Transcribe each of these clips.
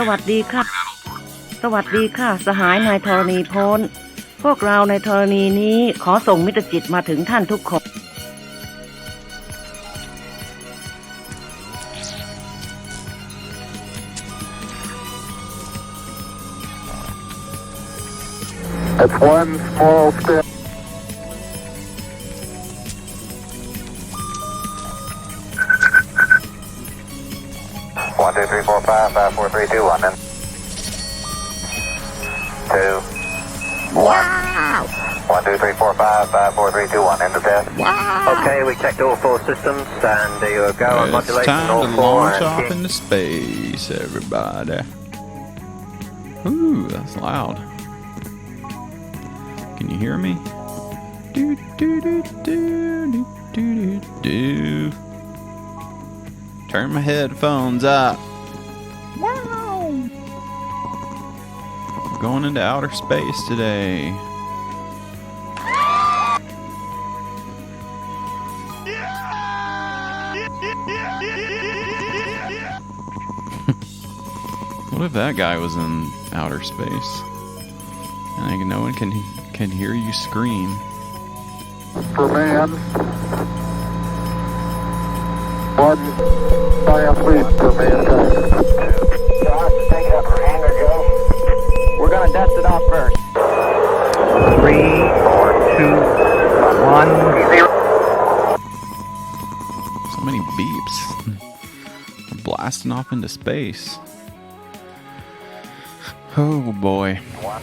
สวัสดีค่ะสวัสดีค่ะสหายนายธรณีพ้นพวกเราในธรณีนี้ขอส่งมิตรจิตมาถึงท่านทุกคนIt's one small step. 1, 2, 3, 4, 5, 5, 4, 3, 2, 1, then 2. Wow! 1, 2, 3, 4, 5, 5, 4, 3, 2, 1, end of test. Wow! Okay, we checked all 4 systems, and you go on modulation all 4. It's time to launch off into space, everybody. Ooh, that's loud. Can you hear me? Do do do do do do do. Turn my headphones up. Wow! We're going into outer space today. What if that guy was in outer space? And no one can hear you scream. For man. 1 biathlete for mankind. Josh, take it up for hangar, Joe. We're gonna dust it off first. 3, 2, 1, 0. So many beeps. We're blasting off into space. Oh boy. 1,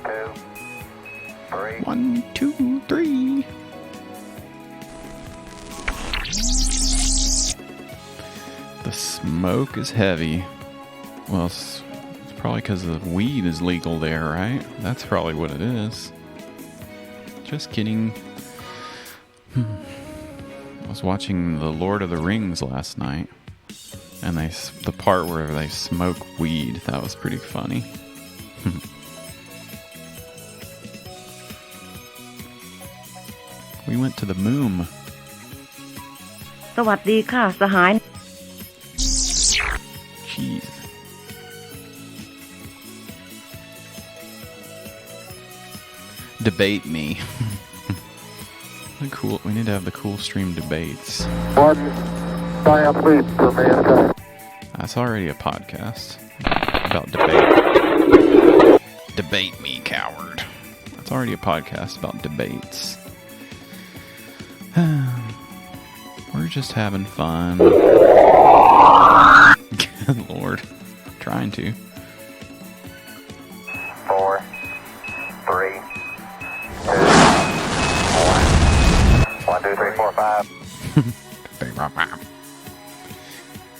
2, 3. 1, 2, 3. The smoke is heavy. Well, it's probably because the weed is legal there, right? That's probably what it is. Just kidding. I was watching The Lord of the Rings last night, and the part where they smoke weed, that was pretty funny. We went to the moon. สวัสดีค่ะสหาย Jeez. Debate me. Cool. We need to have the cool stream debates. 1 biathlete for mankind. That's already a podcast about debate. Debate me, coward. That's already a podcast about debates. We're just having fun. Good Lord. Trying to. 4, 3, 2, 1. 1, 2, 3, 4, 5.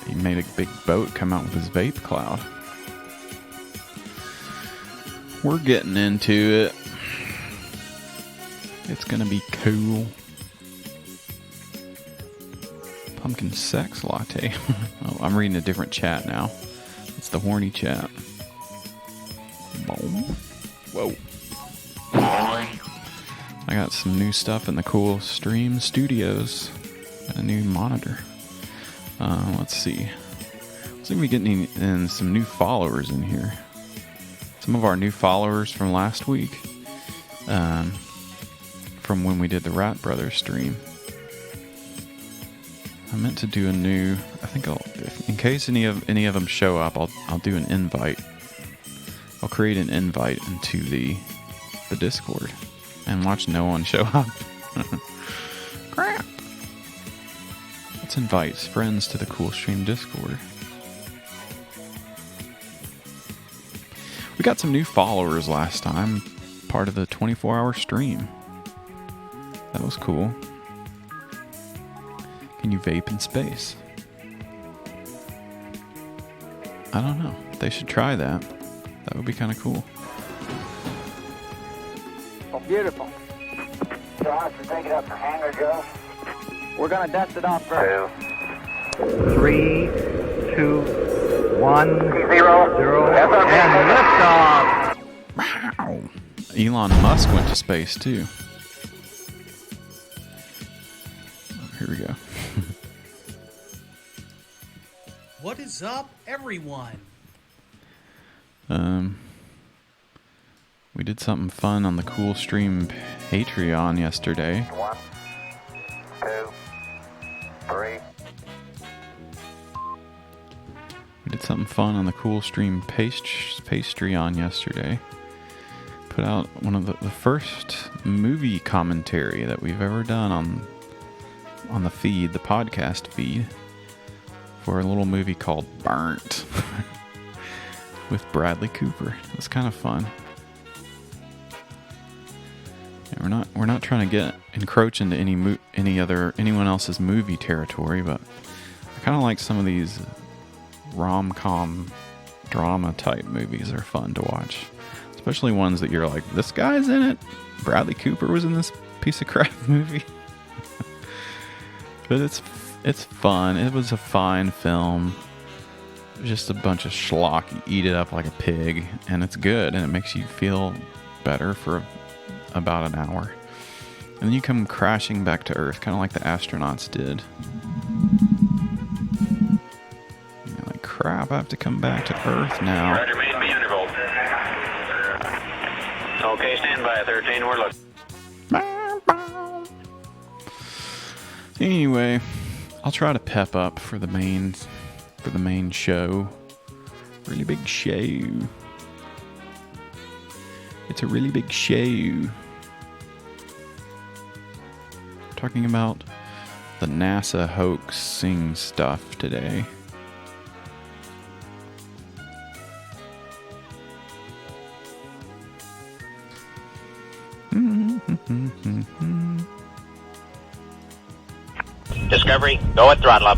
He made a big boat come out with his vape cloud. We're getting into it. It's gonna be cool. Pumpkin sex latte. Oh, I'm reading a different chat now. It's the horny chat. Boom. Whoa. I got some new stuff in the cool stream studios. Got a new monitor. Let's see. Looks like we're getting in some new followers in here. Some of our new followers from last week. From when we did the Rat Brothers stream. I meant to do a new. I think in case any of them show up, I'll do an invite. I'll create an invite into the Discord, and watch no one show up. Crap. Let's invite friends to the Cool Stream Discord. We got some new followers last time, part of the 24-hour stream. That was cool. Can you vape in space? I don't know. They should try that. That would be kind of cool. Oh, beautiful. Josh, take it up for hangar, Joe. We're gonna dust it off first. 3, 2, 1, 0, and liftoff. Wow. Elon Musk went to space too. Oh, here we go. What is up, everyone? We did something fun on the Cool Stream Patreon yesterday. 1, 2, 3. We did something fun on the Cool Stream Patreon yesterday. Put out one of the first movie commentary that we've ever done on the feed, the podcast feed, for a little movie called Burnt with Bradley Cooper. It was kind of fun. Yeah, we're not trying to encroach into anyone else's movie territory, but I kind of like some of these rom-com drama type movies are fun to watch, especially ones that you're like, this guy's in it. Bradley Cooper was in this piece of crap movie. But it's fun. It was a fine film. Just a bunch of schlock. You eat it up like a pig, and it's good, and it makes you feel better for about an hour. And then you come crashing back to Earth, kind of like the astronauts did. You're like, crap, I have to come back to Earth now. Roger, main B undervolt. Okay, stand by, 13, we're looking. Anyway, I'll try to pep up for the main show. Really big show. It's a really big show. Talking about the NASA hoaxing stuff today. Discovery, go at throttle up.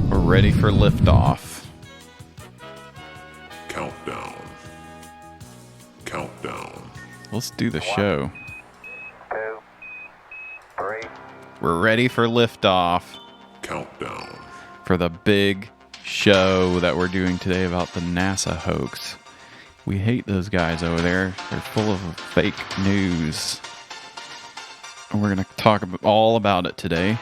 We're ready for liftoff. Countdown. Let's do the show. 2, 3. We're ready for liftoff Countdown. for the big show that we're doing today about the NASA hoax. We hate those guys over there. They're full of fake news. And we're going to talk all about it today.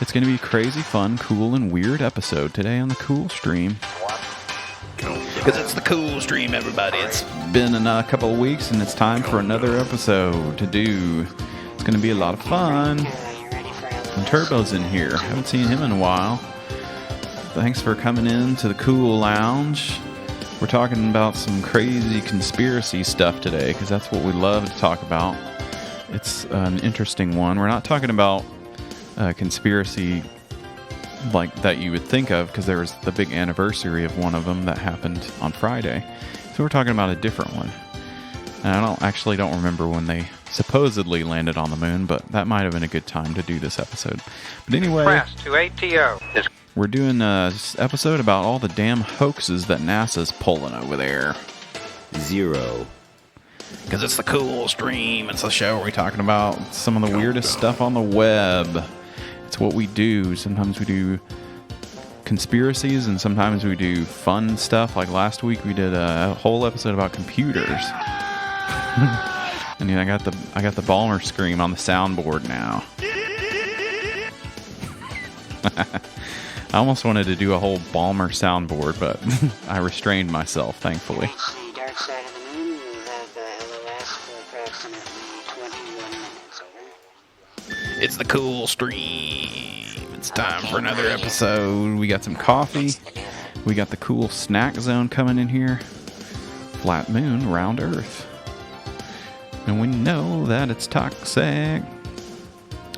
It's going to be a crazy, fun, cool, and weird episode today on the Cool Stream. Because it's the Cool Stream, everybody. It's been a couple of weeks, and it's time for another episode to do. It's going to be a lot of fun. And Turbo's in here. Haven't seen him in a while. Thanks for coming in to the Cool Lounge. We're talking about some crazy conspiracy stuff today, because that's what we love to talk about. It's an interesting one. We're not talking about conspiracy like that you would think of, because there was the big anniversary of one of them that happened on Friday. So we're talking about a different one. And I don't remember when they supposedly landed on the moon, but that might have been a good time to do this episode. But anyway, Press to ATO. we're doing this episode about all the damn hoaxes that NASA's pulling over there. 0. Because it's the Cool Stream. It's the show where we're talking about some of the weirdest stuff on the web. It's what we do. Sometimes we do conspiracies, and sometimes we do fun stuff. Like last week, we did a whole episode about computers. And I got the Balmer scream on the soundboard now. I almost wanted to do a whole Balmer soundboard, but I restrained myself, thankfully. The dark side of the moon, you have LOS for approximately 21 minutes, over. It's the Cool Stream. It's time for another episode. We got some coffee. We got the cool snack zone coming in here. Flat moon, round earth. And we know that it's toxic.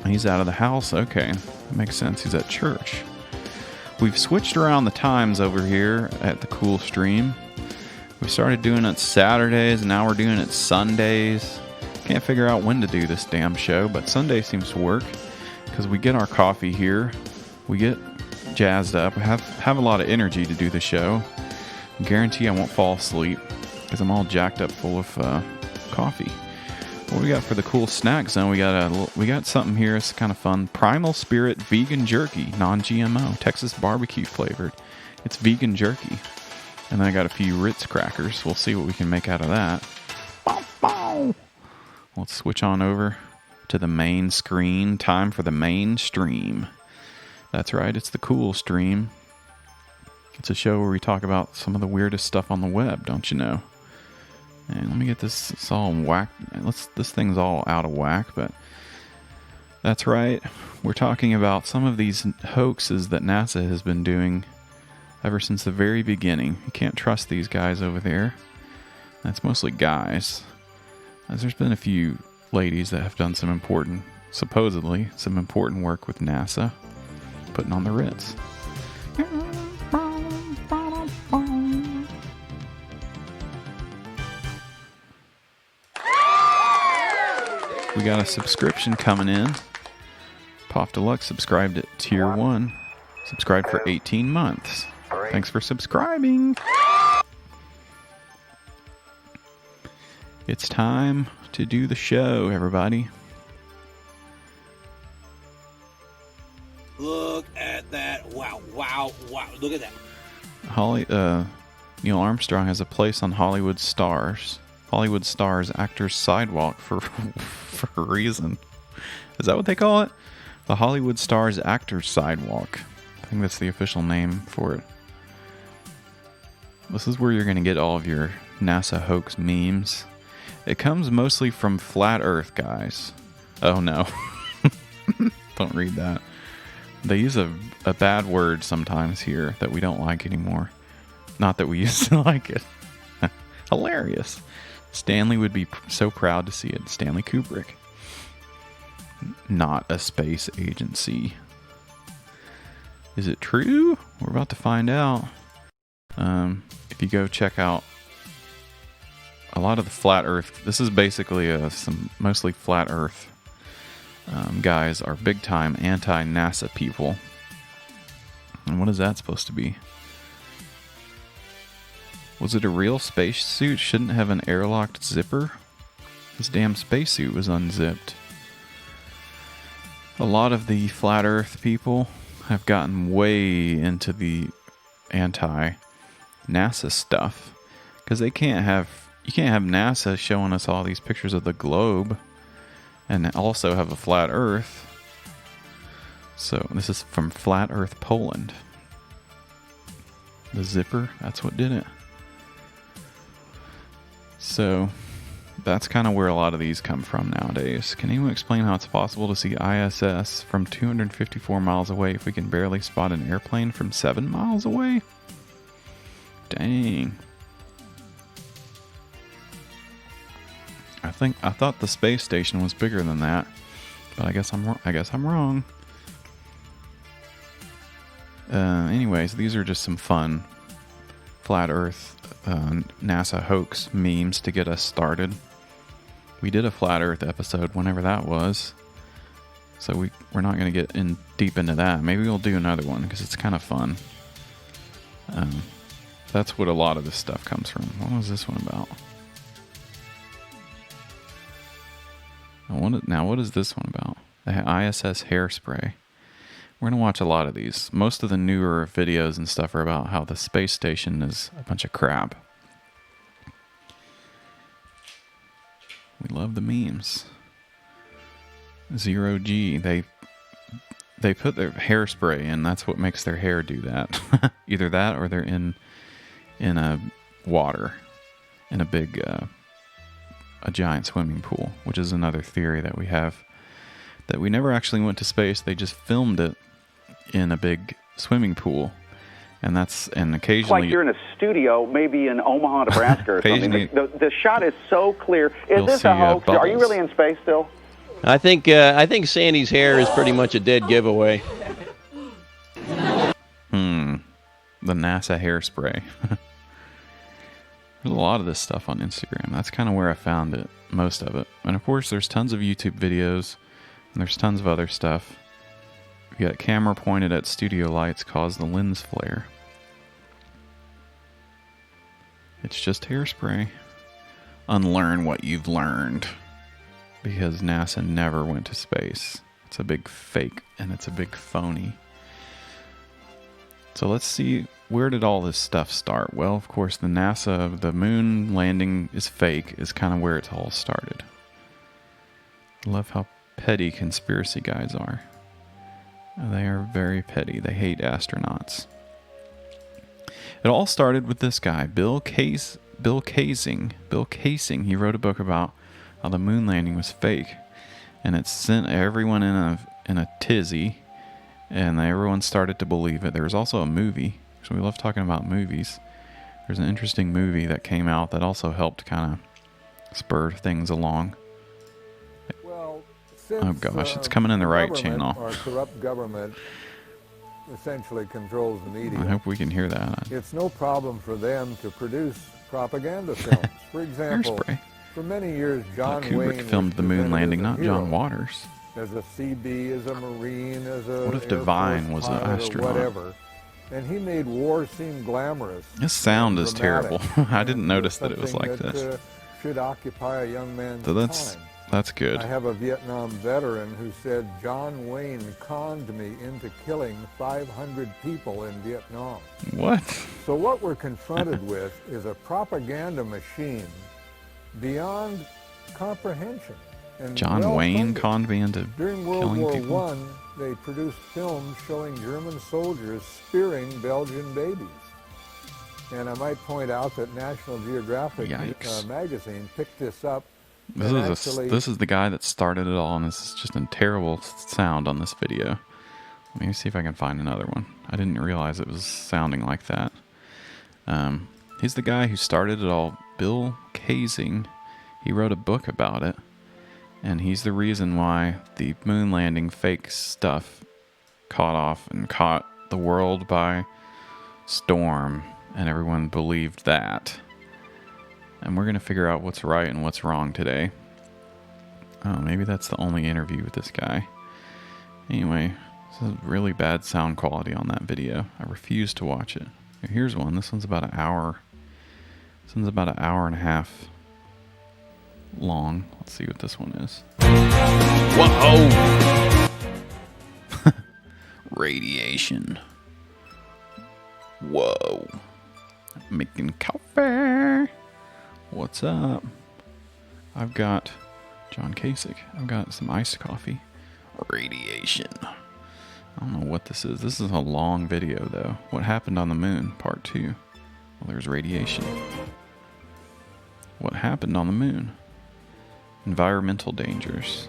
He's out of the house. Okay, that makes sense. He's at church. We've switched around the times over here at the Cool Stream. We started doing it Saturdays, and now we're doing it Sundays. Can't figure out when to do this damn show, but Sunday seems to work because we get our coffee here. We get jazzed up. We have a lot of energy to do the show. I guarantee I won't fall asleep because I'm all jacked up full of coffee. What we got for the cool snack zone? We got something here. It's kind of fun. Primal Spirit Vegan Jerky, non-GMO, Texas barbecue flavored. It's vegan jerky. And then I got a few Ritz crackers. We'll see what we can make out of that. Bow, bow. Let's switch on over to the main screen. Time for the main stream. That's right, it's the cool stream. It's a show where we talk about some of the weirdest stuff on the web, don't you know? And let me get this, it's all whack. This thing's all out of whack, but that's right. We're talking about some of these hoaxes that NASA has been doing ever since the very beginning. You can't trust these guys over there. That's mostly guys. As there's been a few ladies that have done some important, supposedly, some important work with NASA, putting on the Ritz. We got a subscription coming in. Puff Deluxe subscribed at Tier 1. Subscribed for 18 months. Thanks for subscribing. It's time to do the show, everybody. Look at that. Wow, wow, wow. Look at that. Neil Armstrong has a place on Hollywood Stars Actors Sidewalk for a reason. Is that what they call it? The Hollywood Stars Actors Sidewalk. I think that's the official name for it. This is where you're going to get all of your NASA hoax memes. It comes mostly from Flat Earth guys. Oh no. Don't read that. They use a bad word sometimes here that we don't like anymore. Not that we used to like it. Hilarious. Stanley would be so proud to see it. Stanley Kubrick. Not a space agency. Is it true? We're about to find out. If you go check out a lot of the Flat Earth, this is basically some mostly Flat Earth guys are big time anti-NASA people. And what is that supposed to be? Was it a real spacesuit? Shouldn't have an airlocked zipper? This damn spacesuit was unzipped. A lot of the Flat Earth people have gotten way into the anti-NASA stuff because you can't have NASA showing us all these pictures of the globe and also have a flat Earth. So this is from Flat Earth Poland. The zipper, that's what did it. So that's kind of where a lot of these come from nowadays. Can anyone explain how it's possible to see ISS from 254 miles away if we can barely spot an airplane from 7 miles away? Dang. I thought the space station was bigger than that, but I guess I'm wrong. Anyways, these are just some fun Flat Earth NASA hoax memes to get us started. We did a Flat Earth episode whenever that was, so we're not going to get in deep into that. Maybe we'll do another one because it's kind of fun. That's what a lot of this stuff comes from. What was this one about? Now, what is this one about? The ISS hairspray. We're going to watch a lot of these. Most of the newer videos and stuff are about how the space station is a bunch of crap. We love the memes. 0G. They put their hairspray in. That's what makes their hair do that. Either that or they're in a water. In a big... a giant swimming pool, which is another theory that we have, that we never actually went to space. They just filmed it in a big swimming pool, and occasionally, like you're in a studio, maybe in Omaha, Nebraska, or something. The shot is so clear. Is this a hoax? Are you really in space still? I think Sandy's hair is pretty much a dead giveaway. The NASA hairspray. There's a lot of this stuff on Instagram. That's kind of where I found it, most of it. And of course, there's tons of YouTube videos, and there's tons of other stuff. You got camera pointed at studio lights cause the lens flare. It's just hairspray. Unlearn what you've learned. Because NASA never went to space. It's a big fake, and it's a big phony. So let's see, where did all this stuff start? Well, of course, the moon landing is fake, is kind of where it's all started. I love how petty conspiracy guys are. They are very petty. They hate astronauts. It all started with this guy, Bill Kaysing. He wrote a book about how the moon landing was fake, and it sent everyone in a tizzy, and everyone started to believe it. There was also a movie, so we love talking about movies. There's an interesting movie that came out that also helped kind of spur things along. Well, oh gosh, it's coming in the right channel. Our corrupt government essentially controls the media. I hope we can hear that. It's no problem for them to produce propaganda films. For example, for many years, John Wayne filmed the moon landing, not John Waters. As a CB, as a Marine, as a what if Divine was an astronaut? Whatever. And he made war seem glamorous. This sound is terrible. I didn't notice that it was like this. Should occupy a young man's so time. That's good. I have a Vietnam veteran who said John Wayne conned me into killing 500 people in Vietnam. What? So what we're confronted with is a propaganda machine beyond comprehension. And John Wayne conned me into during World killing War people? I, they produced films showing German soldiers spearing Belgian babies. And I might point out that National Geographic magazine picked this up. This is the guy that started it all, and this is just a terrible sound on this video. Let me see if I can find another one. I didn't realize it was sounding like that. He's the guy who started it all, Bill Kaysing. He wrote a book about it, and he's the reason why the moon landing fake stuff caught the world by storm, and everyone believed that. And we're going to figure out what's right and what's wrong today. Oh, maybe that's the only interview with this guy. Anyway, this is really bad sound quality on that video. I refuse to watch it. Here's one. This one's about an hour. This one's about an hour and a half long. Let's see what this one is. Whoa! Radiation. Whoa. Making coffee. What's up? I've got John Kasich. I've got some iced coffee. Radiation. I don't know what this is. This is a long video, though. What happened on the moon? Part 2. Well, there's radiation. What happened on the moon? Environmental dangers.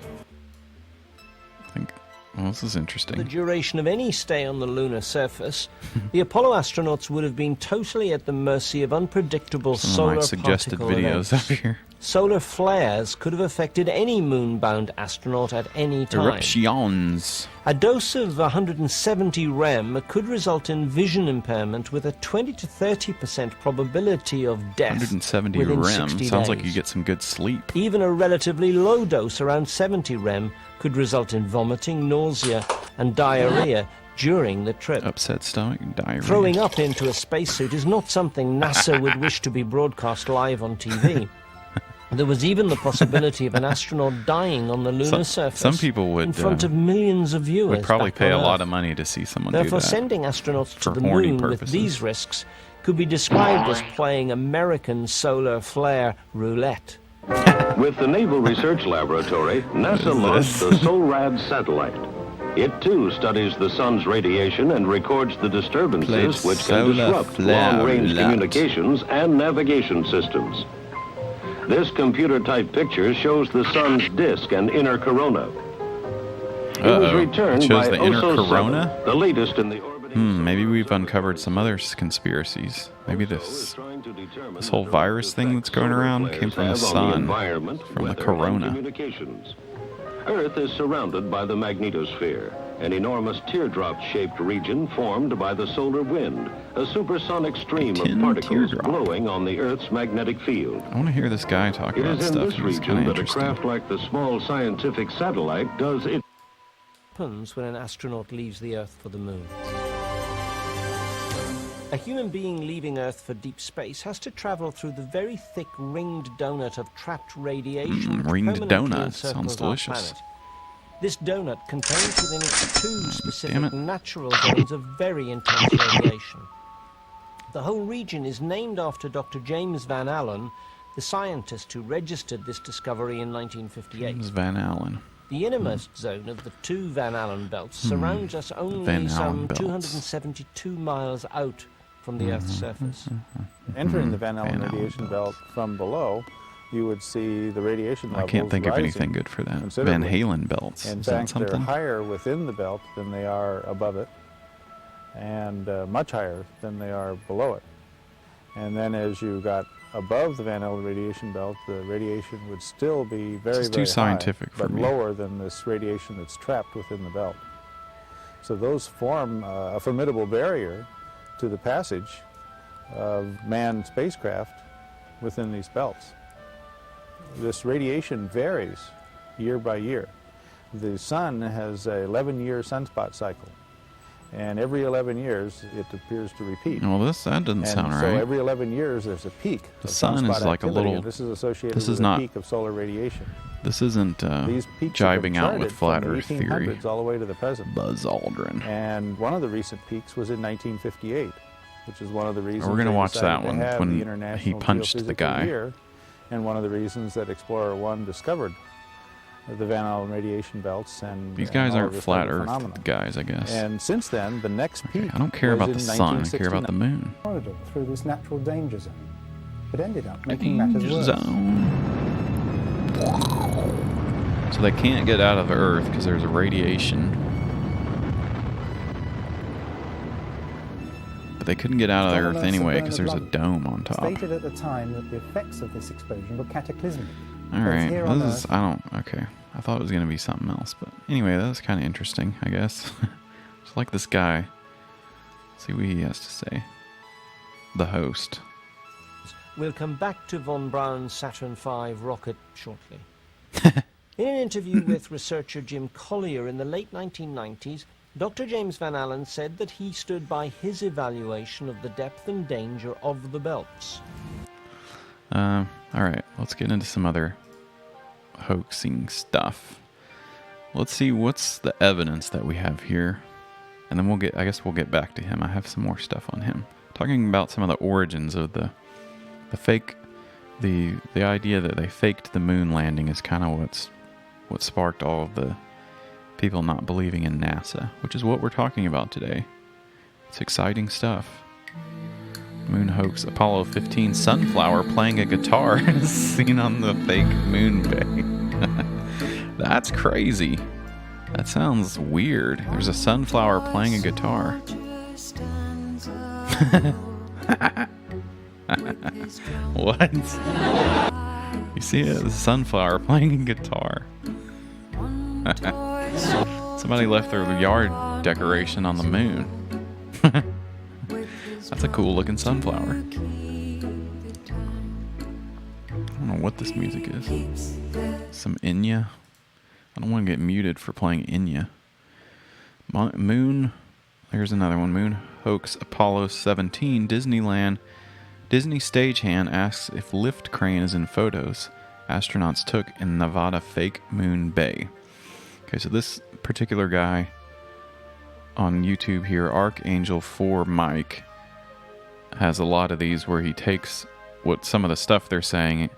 I think... Well, this is interesting. The duration of any stay on the lunar surface, the Apollo astronauts would have been totally at the mercy of unpredictable solar suggested videos events. up here. Solar flares could have affected any moon-bound astronaut at any time. Eruptions. A dose of 170 rem could result in vision impairment with a 20 to 30% probability of death. 170 within rem 60 sounds like days. you get some good sleep. Even a relatively low dose, around 70 rem, could result in vomiting, nausea, and diarrhea during the trip. Upset stomach and diarrhea. Throwing up into a spacesuit is not something NASA would wish to be broadcast live on TV. There was even the possibility of an astronaut dying on the lunar surface. Some people would in front of millions of viewers. Would probably back pay a on lot Earth. of money to see someone Therefore, do that. sending astronauts to for the horny moon with purposes. these risks could be described as playing American solar flare roulette. With the Naval Research Laboratory, NASA launched the SOLRAD satellite. It too studies the sun's radiation and records the disturbances which can disrupt long-range communications and navigation systems. This computer-type picture shows the sun's disk and inner corona. It was returned by the inner OSO corona? 7, the latest in the orbiting Maybe we've uncovered some other conspiracies. Maybe this whole virus thing that's going around came from the sun, from the corona. Earth is surrounded by the magnetosphere, an enormous teardrop-shaped region formed by the solar wind, a supersonic stream of particles blowing on the Earth's magnetic field. I want to hear this guy talk It about is in stuff. this It's region kind of that a interesting. craft like the small scientific satellite does its... Happens when an astronaut leaves the Earth for the moon. A human being leaving Earth for deep space has to travel through the very thick ringed donut of trapped radiation. which Ringed permanently donut. encircles Sounds our delicious. planet. This donut contains within its two specific natural zones of very intense radiation. The whole region is named after Dr. James Van Allen, the scientist who registered this discovery in 1958. James Van Allen. The innermost zone of the two Van Allen belts surrounds us only some 272 miles out from the Earth's surface. Entering the Van Allen radiation belt from below, you would see the radiation levels I can't think of anything rising good for that. Van Halen belts. In Is that fact, something? they're higher within the belt than they are above it, and much higher than they are below it. And then as you got above the Van Allen radiation belt, the radiation would still be very, too scientific high, for but me. lower than this radiation that's trapped within the belt. So those form a formidable barrier to the passage of manned spacecraft within these belts. This radiation varies year by year. The sun has an 11-year sunspot cycle, and every 11 years it appears to repeat. Well, that doesn't sound so right. every 11 years there's a peak. The of sun sunspot is like a activity, little. and this is associated This with is a not peak of solar radiation. This isn't These peaks have been jibing out with charted flat from the Earth theory. 1800s all the way to the present. Buzz Aldrin. And one of the recent peaks was in 1958, which is one of the reasons We're gonna they watch decided that one to have when the he International punched the Geophysical guy. Year, and one of the reasons that Explorer 1 discovered the Van Allen radiation belts and These guys all of aren't this flat other Earth phenomena. guys, I guess. And since then, the next peak I don't care was about the in sun. I care about the 1969. moon. Corridor through this natural danger zone, but ended up making matters Danger worse. zone. So they can't get out of Earth because there's a radiation. But they couldn't get out of the Earth anyway because there's a dome on top. Stated at the time that the effects of this explosion were cataclysmic. All right, this is, okay. I thought it was going to be something else, but anyway, that was kind of interesting, I guess. Just like this guy. Let's see what he has to say. The host. We'll come back to von Braun's Saturn V rocket shortly. In an interview with researcher Jim Collier in the late 1990s, Dr. James Van Allen said that he stood by his evaluation of the depth and danger of the belts. All right, let's get into some other hoaxing stuff. Let's see what's the evidence that we have here, and then I guess we'll get back to him. I have some more stuff on him, talking about some of the origins of the fake, the idea that they faked the moon landing is kind of what sparked all of the people not believing in NASA, which is what we're talking about today. It's exciting stuff. Moon hoax. Apollo 15 sunflower playing a guitar is seen on the fake moon bay. That's crazy. That sounds weird. There's a sunflower playing a guitar. What? You see it? The sunflower playing a guitar. Somebody left their yard decoration on the moon. That's a cool looking sunflower. I don't know what this music is. Some Enya. I don't want to get muted for playing Enya. Moon. There's another one. Moon hoax. Apollo 17. Disneyland. Disney stagehand asks if lift crane is in photos astronauts took in Nevada fake moon bay. Okay, so this particular guy on YouTube here, Archangel 4 Mike, has a lot of these where he takes some of the stuff they're saying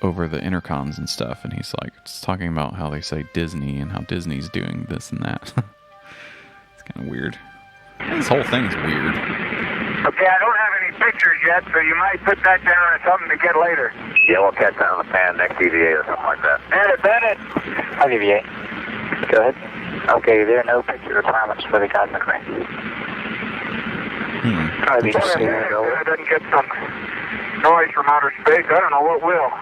over the intercoms and stuff, and he's like just talking about how they say Disney and how Disney's doing this and that. It's kind of weird. This whole thing's weird. Okay, I don't have any pictures yet, so you might put that down as something to get later. Yeah, we'll catch that on the pan next EVA or something like that. Bennett! Hi, EVA. Go ahead. Okay, there are no picture requirements for the cosmic ray. Probably just say that it doesn't get some noise from outer space. I don't know what will.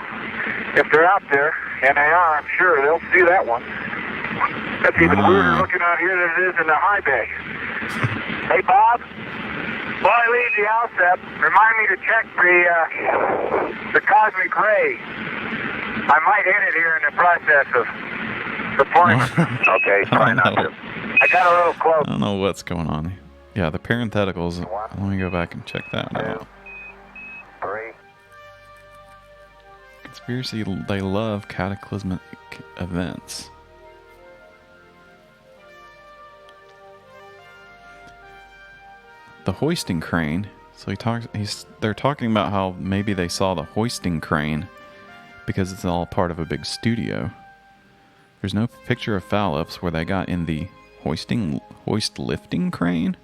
If they're out there, and they are, I'm sure they'll see that one. That's even weirder looking out here than it is in the high bay. Hey, Bob? While I leave the outset, remind me to check the cosmic ray. I might hit it here in the process of deployment. Okay, try not to. I got a little close. I don't know what's going on. Yeah, the parentheticals. Let me go back and check that out. 3. Conspiracy, they love cataclysmic events. The hoisting crane. So they're talking about how maybe they saw the hoisting crane because it's all part of a big studio. There's no picture of Phillips where they got in the hoist lifting crane.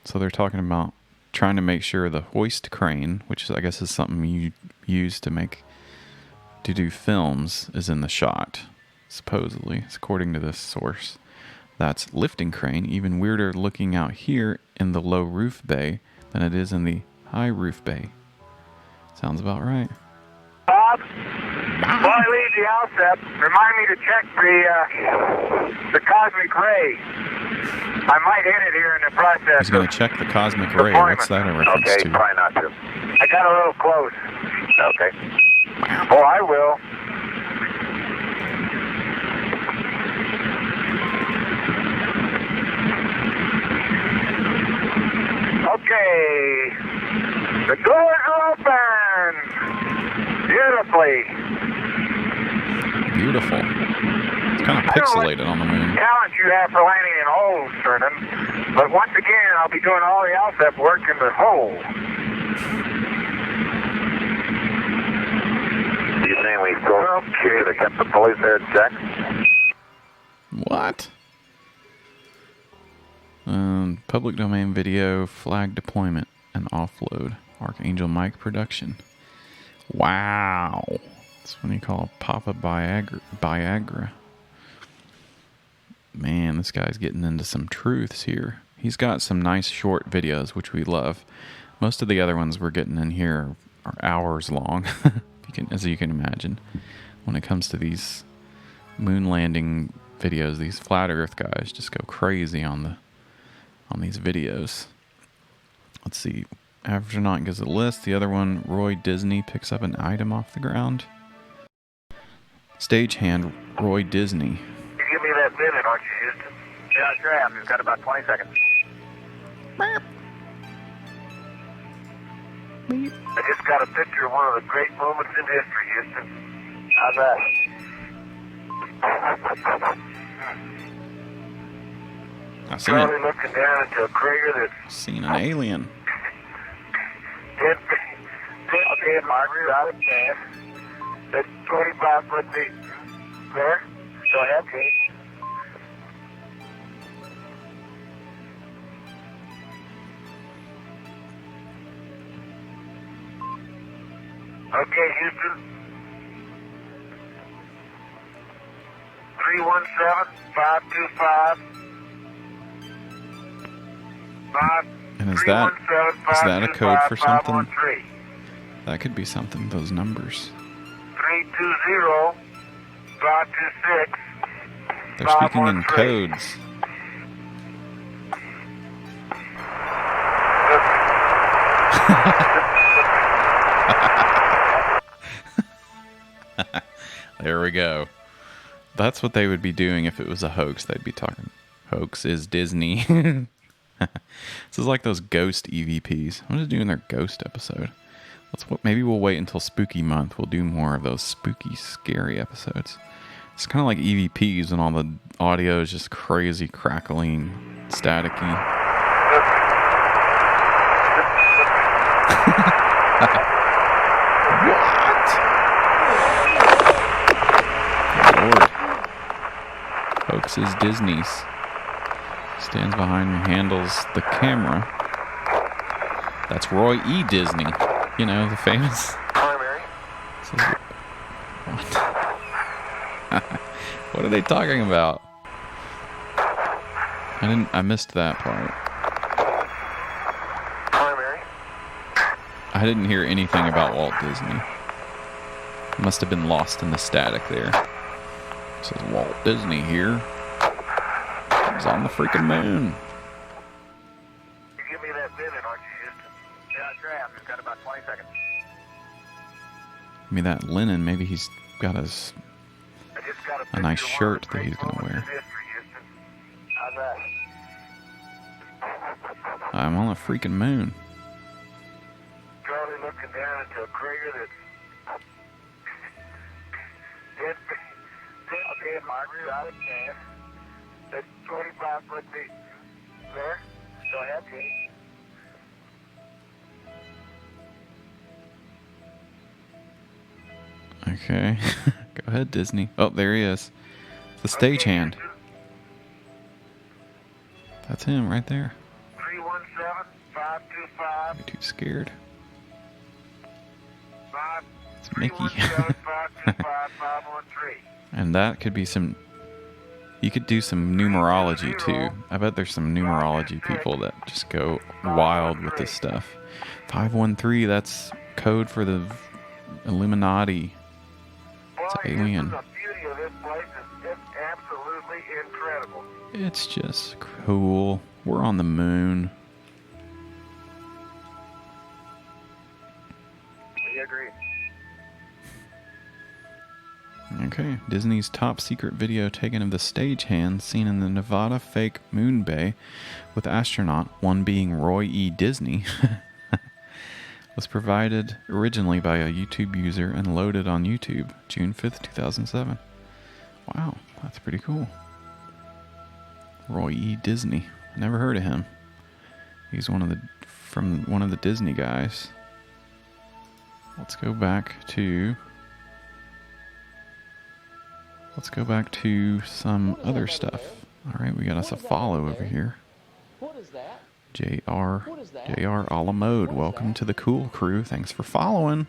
So they're talking about trying to make sure the hoist crane, which I guess is something you use to do films, is in the shot. Supposedly, according to this source. That's lifting crane. Even weirder looking out here in the low roof bay than it is in the high roof bay. Sounds about right. Bob, before I leave the outset, remind me to check the cosmic ray. I might hit it here in the process. He's going to check the cosmic ray. What's that a reference to? Okay, try not to. I got a little close. Okay. Oh, I will. Okay. The doors are open. Beautifully. Beautiful. It's kind of pixelated on the moon. Talent you have for landing in holes, Vernon. But once again, I'll be doing all the outset work in the hole. You saying we still should have kept the police there to check? What? Public domain video, flag deployment, and offload. Archangel Mike production. Wow. That's what you call a Papa Viagra. Man, this guy's getting into some truths here. He's got some nice short videos, which we love. Most of the other ones we're getting in here are hours long, as you can imagine. When it comes to these moon landing videos, these flat Earth guys just go crazy on these videos. Let's see. Astronaut gives a list. The other one, Roy Disney picks up an item off the ground. Stagehand Roy Disney. You give me that minute, aren't you, Houston? Yeah, sure am. You've got about 20 seconds. I just got a picture of one of the great moments in history, Houston. How's that? I seen it. Looking down into a crater that's... Seen an alien. Okay, Mark, got it there. That's 25 foot deep. There? Go ahead, Kate. Okay, Houston. 317-525. And is that a code for something? That could be something, those numbers. 320-526. They're speaking in codes. There we go. That's what they would be doing if it was a hoax. They'd be talking. Hoax is Disney. This is like those ghost EVPs. I'm just doing their ghost episode. Maybe we'll wait until spooky month. We'll do more of those spooky, scary episodes. It's kind of like EVPs and all the audio is just crazy, crackling, staticky. What? Lord. Hoax is Disney's. Stands behind me, handles the camera. That's Roy E. Disney. You know, the famous... Primary. What? What are they talking about? I missed that part. Primary. I didn't hear anything about Walt Disney. Must have been lost in the static there. It says Walt Disney here. He's on the freaking moon. You give me that minute, aren't you, Houston? Yeah, sure am. You've got about 20 seconds. I mean, that linen, maybe he's got a nice shirt that he's going to wear. How's that? I'm on the freaking moon. Charlie looking down into a crater that's... Okay, Mark, got it there. That's 25 foot deep. There? Go ahead, Kate. Okay. Go ahead, Disney. Oh, there he is. The stagehand. That's him right there. 317-525. You're too scared. It's Mickey. And that could be some... You could do some numerology, too. I bet there's some numerology people that just go wild with this stuff. 513, that's code for the Illuminati. It's alien. It's just cool. We're on the moon. We agree. Okay, Disney's top secret video taken of the stagehand seen in the Nevada fake moon bay with astronaut, one being Roy E. Disney, was provided originally by a YouTube user and loaded on YouTube June 5th, 2007. Wow, that's pretty cool. Roy E. Disney. Never heard of him. He's from one of the Disney guys. Let's go back to some other stuff. All right, we got us a follow over here. What is that? JR a la mode. Welcome to the cool crew. Thanks for following.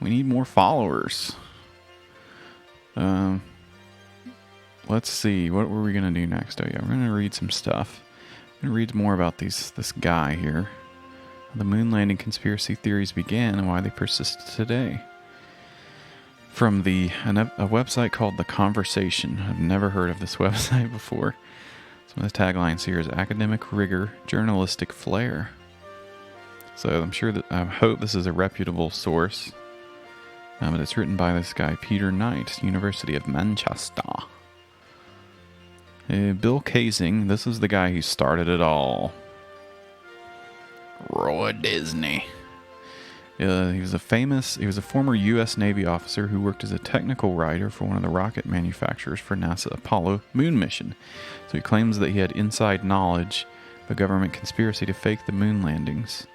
We need more followers. Let's see. What were we gonna do next? Oh yeah, we're gonna read some stuff. I'm gonna read more about this guy here. The moon landing conspiracy theories began and why they persist today. From a website called The Conversation. I've never heard of this website before. Some of the taglines here is academic rigor, journalistic flair. So I hope this is a reputable source. But it's written by this guy, Peter Knight, University of Manchester. Bill Kaysing, this is the guy who started it all. Roy Disney. He was a former U.S. Navy officer who worked as a technical writer for one of the rocket manufacturers for NASA Apollo moon mission. So he claims that he had inside knowledge of a government conspiracy to fake the moon landings.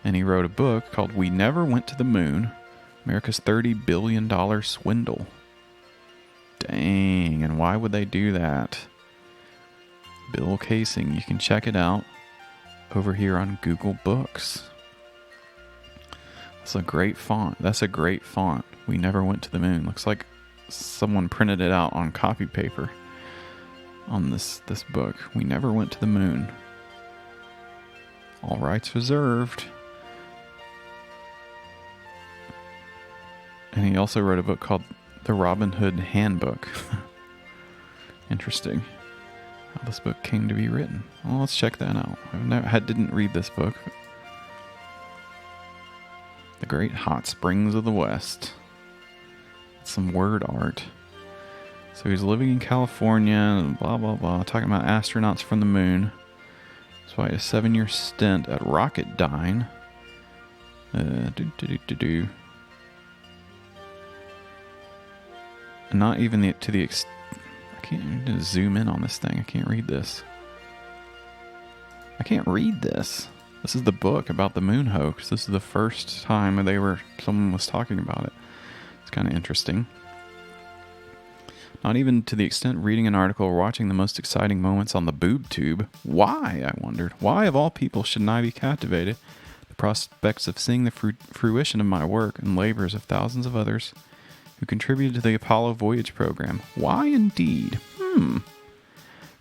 And he wrote a book called We Never Went to the Moon, America's $30 billion Swindle. Dang, and why would they do that? Bill Kaysing, you can check it out over here on Google Books. That's a great font. We Never Went to the Moon. Looks like someone printed it out on copy paper on this book. We Never Went to the Moon. All rights reserved. And he also wrote a book called The Robin Hood Handbook. Interesting how this book came to be written. Well, let's check that out. Didn't read this book. The Great Hot Springs of the West. Some word art. So he's living in California and blah, blah, blah. Talking about astronauts from the moon. So he had a 7-year stint at Rocketdyne. And not even I can't zoom in on this thing. I can't read this. This is the book about the moon hoax. This is the first time someone was talking about it. It's kind of interesting. Not even to the extent reading an article or watching the most exciting moments on the boob tube. Why, I wondered. Why, of all people, shouldn't I be captivated? The prospects of seeing the fruition of my work and labors of thousands of others who contributed to the Apollo voyage program. Why indeed?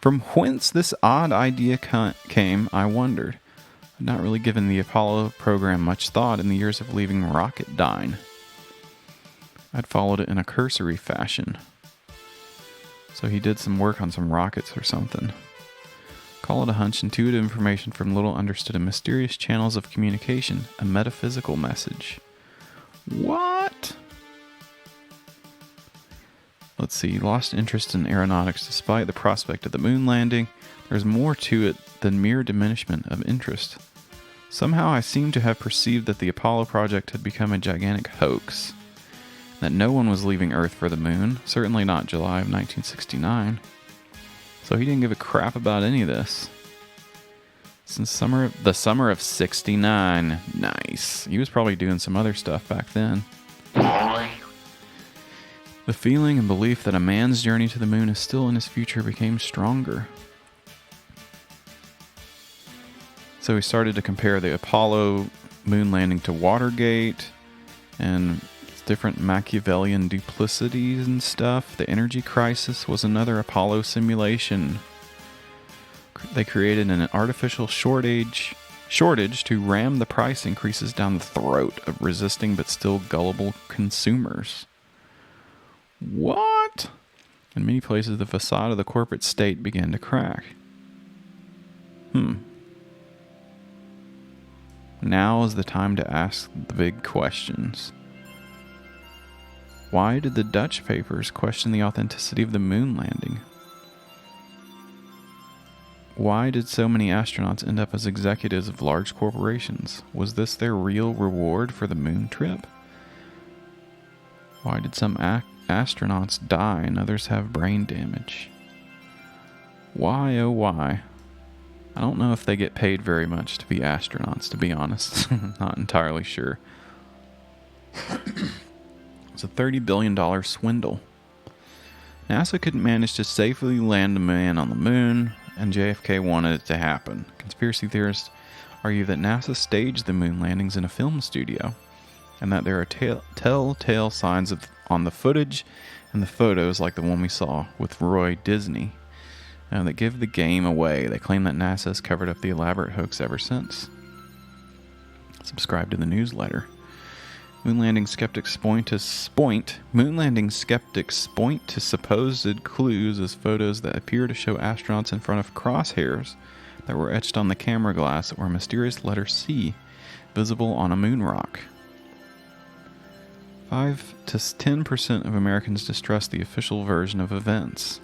From whence this odd idea came, I wondered. I'd not really given the Apollo program much thought in the years of leaving Rocketdyne. I'd followed it in a cursory fashion. So he did some work on some rockets or something. Call it a hunch, intuitive information from little understood and mysterious channels of communication, a metaphysical message. What? Let's see, lost interest in aeronautics despite the prospect of the moon landing. There's more to it than mere diminishment of interest. Somehow I seem to have perceived that the Apollo project had become a gigantic hoax. That no one was leaving Earth for the moon, certainly not July of 1969. So he didn't give a crap about any of this. Since the summer of '69. Nice. He was probably doing some other stuff back then. The feeling and belief that a man's journey to the moon is still in his future became stronger. So he started to compare the Apollo moon landing to Watergate and different Machiavellian duplicities and stuff. The energy crisis was another Apollo simulation. They created an artificial shortage to ram the price increases down the throat of resisting but still gullible consumers. What? In many places, the facade of the corporate state began to crack. Now is the time to ask the big questions. Why did the Dutch papers question the authenticity of the moon landing? Why did so many astronauts end up as executives of large corporations? Was this their real reward for the moon trip? Why did some astronauts die and others have brain damage? Why, oh why? I don't know if they get paid very much to be astronauts, to be honest. Not entirely sure. It's a $30 billion swindle. NASA couldn't manage to safely land a man on the moon, and JFK wanted it to happen. Conspiracy theorists argue that NASA staged the moon landings in a film studio, and that there are telltale signs on the footage and the photos like the one we saw with Roy Disney that give the game away. They claim that NASA has covered up the elaborate hoax ever since. Subscribe to the newsletter. Moon landing skeptics point to supposed clues as photos that appear to show astronauts in front of crosshairs that were etched on the camera glass or a mysterious letter C visible on a moon rock. 5 to 10% of Americans distrust the official version of events.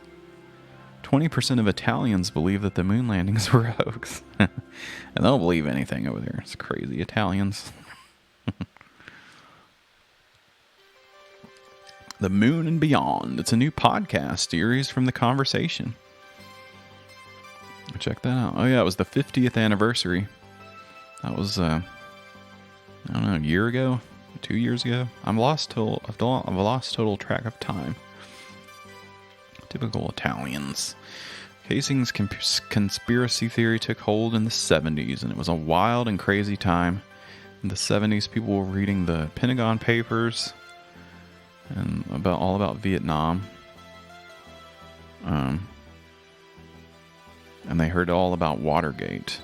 20% of Italians believe that the moon landings were a hoax. And they'll believe anything over there. It's crazy Italians. The Moon and Beyond. It's a new podcast series from The Conversation. Check that out. Oh yeah, it was the 50th anniversary. That was, I don't know, a year ago? 2 years ago? I've lost total track of time. Typical Italians. Casing's conspiracy theory took hold in the 70s, and it was a wild and crazy time. In the 70s, people were reading the Pentagon Papers and all about Vietnam. And they heard all about Watergate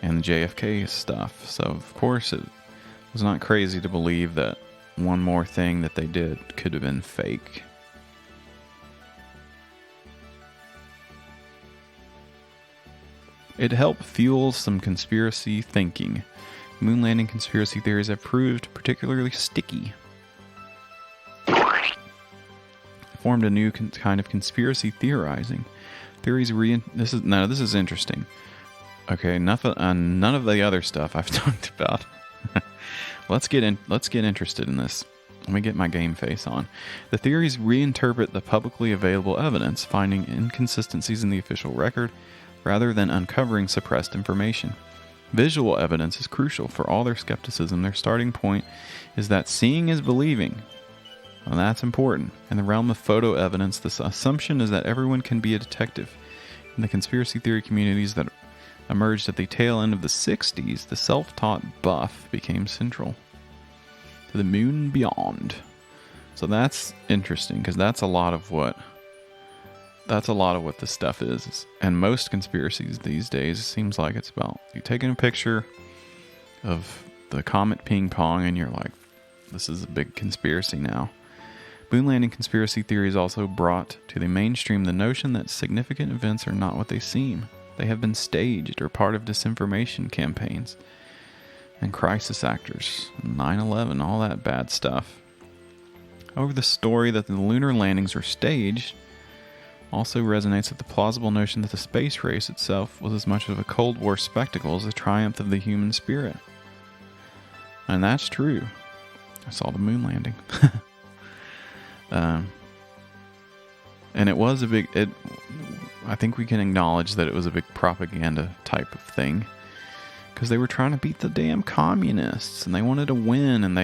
and JFK stuff. So, of course, it was not crazy to believe that one more thing that they did could have been fake. It helped fuel some conspiracy thinking. Moon landing conspiracy theories have proved particularly sticky. Formed a new kind of conspiracy theorizing. Theories this is interesting. Okay, none of the other stuff I've talked about. Let's get interested in this. Let me get my game face on. The theories reinterpret the publicly available evidence, finding inconsistencies in the official record, rather than uncovering suppressed information. Visual evidence is crucial for all their skepticism. Their starting point is that seeing is believing. Well, that's important. In the realm of photo evidence, the assumption is that everyone can be a detective. In the conspiracy theory communities that emerged at the tail end of the 60s, the self-taught buff became central to the moon and beyond. So that's interesting, because that's a lot of what this stuff is. And most conspiracies these days, it seems like it's about you taking a picture of the comet ping pong and you're like, this is a big conspiracy now. Moon landing conspiracy theories also brought to the mainstream the notion that significant events are not what they seem. They have been staged or part of disinformation campaigns and crisis actors, 9/11, all that bad stuff. However, the story that the lunar landings were staged also resonates with the plausible notion that the space race itself was as much of a Cold War spectacle as a triumph of the human spirit. And that's true. I saw the moon landing. And it was I think we can acknowledge that it was a big propaganda type of thing, because they were trying to beat the damn communists and they wanted to win, and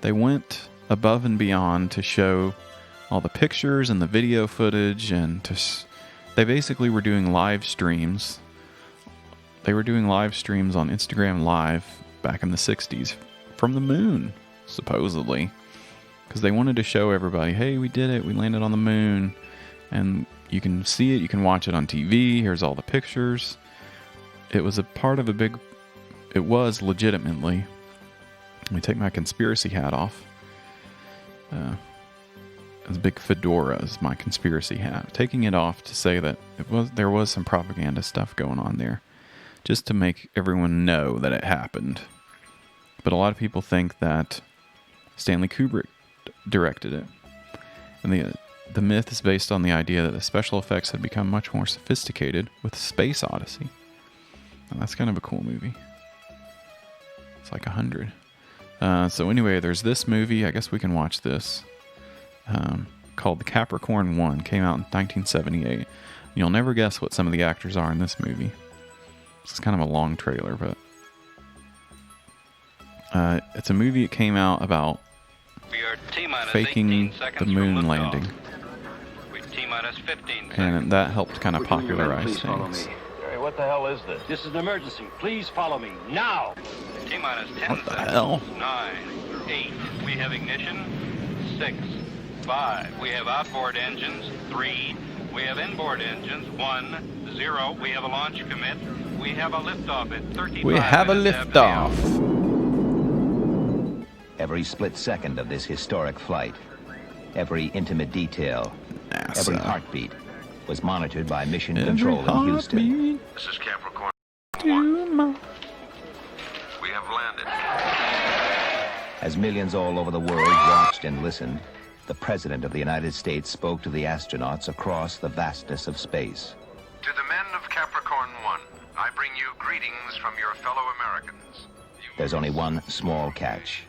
they went above and beyond to show all the pictures and the video footage, and they basically were doing live streams. They were doing live streams on Instagram Live back in the 60s from the moon, supposedly, because they wanted to show everybody, hey, we did it, we landed on the moon, and you can see it, you can watch it on TV, here's all the pictures. It was a part of it was legitimately, let me take my conspiracy hat off. A big fedora is my conspiracy hat. Taking it off to say that there was some propaganda stuff going on there, just to make everyone know that it happened. But a lot of people think that Stanley Kubrick directed it, and the myth is based on the idea that the special effects had become much more sophisticated with Space Odyssey. And that's kind of a cool movie. It's like 100. So anyway, there's this movie. I guess we can watch this. Called The Capricorn 1. Came out in 1978. You'll never guess what some of the actors are in this movie. It's kind of a long trailer, but it's a movie that came out about faking the moon landing. And that helped kind of popularize things. Hey, what the hell is this? This is an emergency. Please follow me now. T-minus 10 What the seconds. hell? 9, 8. We have ignition. 6, 5. We have outboard engines. 3. We have inboard engines. 1, 0. We have a launch commit. We have a liftoff at 35. We have a liftoff. Every split second of this historic flight, every intimate detail, NASA. Every heartbeat was monitored by Mission Control in Houston. This is Capricorn 1. We have landed. As millions all over the world watched and listened, the President of the United States spoke to the astronauts across the vastness of space. To the men of Capricorn 1, I bring you greetings from your fellow Americans. There's only one small catch.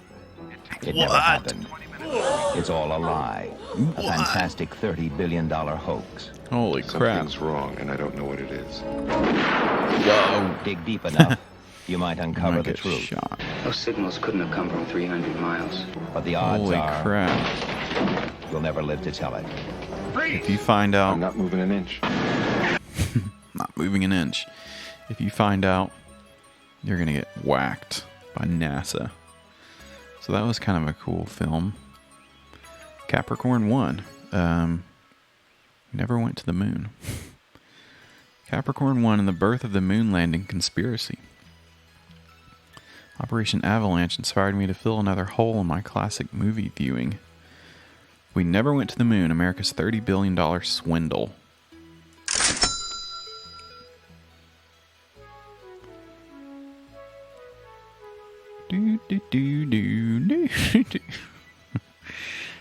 It never happened. It's all a lie. A fantastic $30 billion hoax. Holy crap. Something's wrong, and I don't know what it is. Whoa. Dig deep enough, you might uncover the truth. Shot. Those signals couldn't have come from 300 miles. But the odds Holy are crap. you'll never live to tell it. If you find out... I'm not moving an inch. Not moving an inch. If you find out, you're going to get whacked by NASA. So that was kind of a cool film. Capricorn 1. Never went to the moon. Capricorn 1 and the birth of the moon landing conspiracy. Operation Avalanche inspired me to fill another hole in my classic movie viewing. We never went to the moon, America's $30 billion swindle.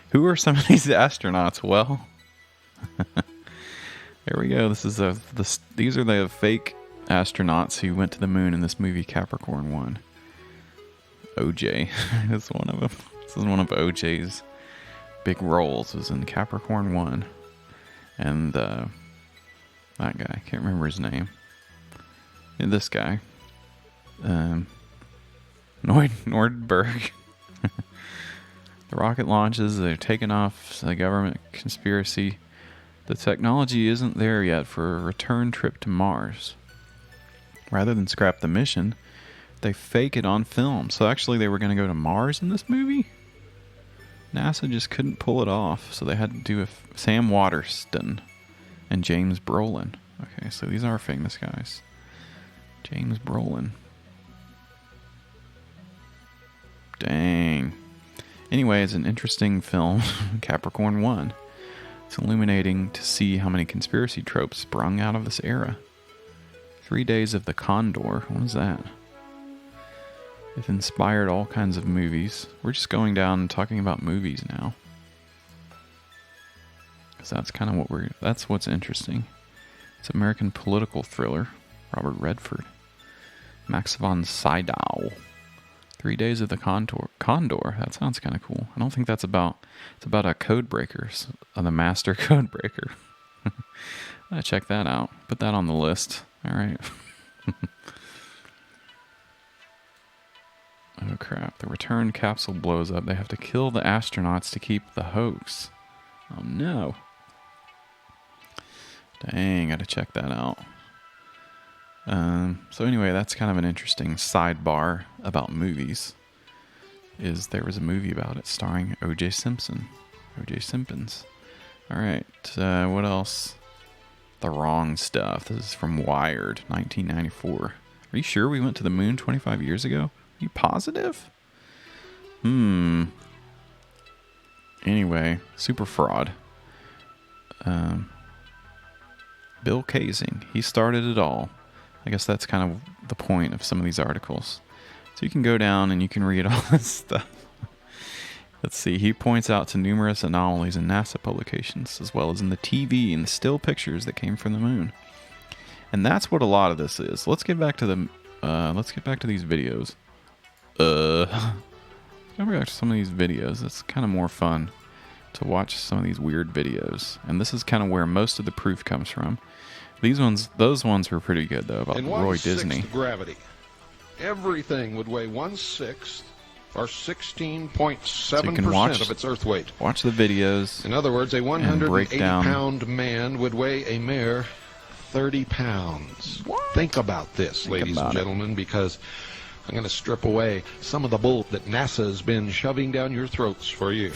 Who are some of these astronauts? Well, there we go. This is these are the fake astronauts who went to the moon in this movie Capricorn 1. OJ is one of them. This is one of OJ's big roles, was in Capricorn 1. And that guy, I can't remember his name. And this guy. Nordberg. The rocket launches, they're taking off, the government conspiracy. The technology isn't there yet for a return trip to Mars. Rather than scrap the mission, they fake it on film. So actually they were going to go to Mars in this movie? NASA just couldn't pull it off, so they had to do Sam Waterston and James Brolin. Okay, so these are famous guys. James Brolin. Dang. Anyway, it's an interesting film, Capricorn 1. It's illuminating to see how many conspiracy tropes sprung out of this era. 3 Days of the Condor. What is that? It inspired all kinds of movies. We're just going down and talking about movies now. Because that's kind of that's what's interesting. It's an American political thriller. Robert Redford. Max von Sydow. 3 Days of the Condor. That sounds kind of cool. I don't think that's about... It's about a code breaker. The master code breaker. Check that out. Put that on the list. All right. Oh crap, the return capsule blows up. They have to kill the astronauts to keep the hoax. Oh no. Dang, gotta check that out. So anyway, that's kind of an interesting sidebar about movies. There was a movie about it starring O.J. Simpson. O.J. Simpkins. Alright, what else? The Wrong Stuff. This is from Wired, 1994. Are you sure we went to the moon 25 years ago? Are you positive? Anyway, super fraud. Bill Kaysing. He started it all. I guess that's kind of the point of some of these articles. So you can go down and you can read all this stuff. Let's see. He points out to numerous anomalies in NASA publications, as well as in the TV and the still pictures that came from the moon. And that's what a lot of this is. Let's get back to the. Let's get back to these videos. Let's go back to some of these videos. It's kind of more fun to watch some of these weird videos. And this is kind of where most of the proof comes from. Those ones were pretty good though, about Roy Disney. Gravity. Everything would weigh 1/6 or 16.7% of its Earth weight. Watch the videos. In other words, a 180-pound man would weigh a mere 30 pounds. What? Think about this, ladies and gentlemen, because I'm going to strip away some of the bull that NASA's been shoving down your throats for years.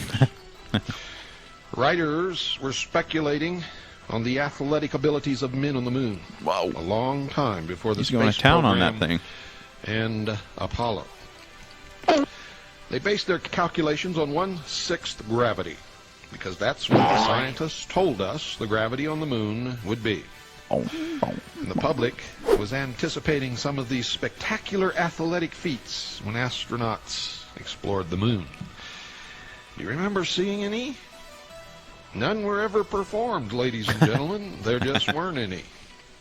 Writers were speculating on the athletic abilities of men on the moon. Wow. A long time before the space going to town on that thing. And Apollo. They based their calculations on 1/6 gravity, because that's what the scientists told us the gravity on the moon would be. And the public was anticipating some of these spectacular athletic feats when astronauts explored the moon. Do you remember seeing any? None were ever performed, ladies and gentlemen. There just weren't any.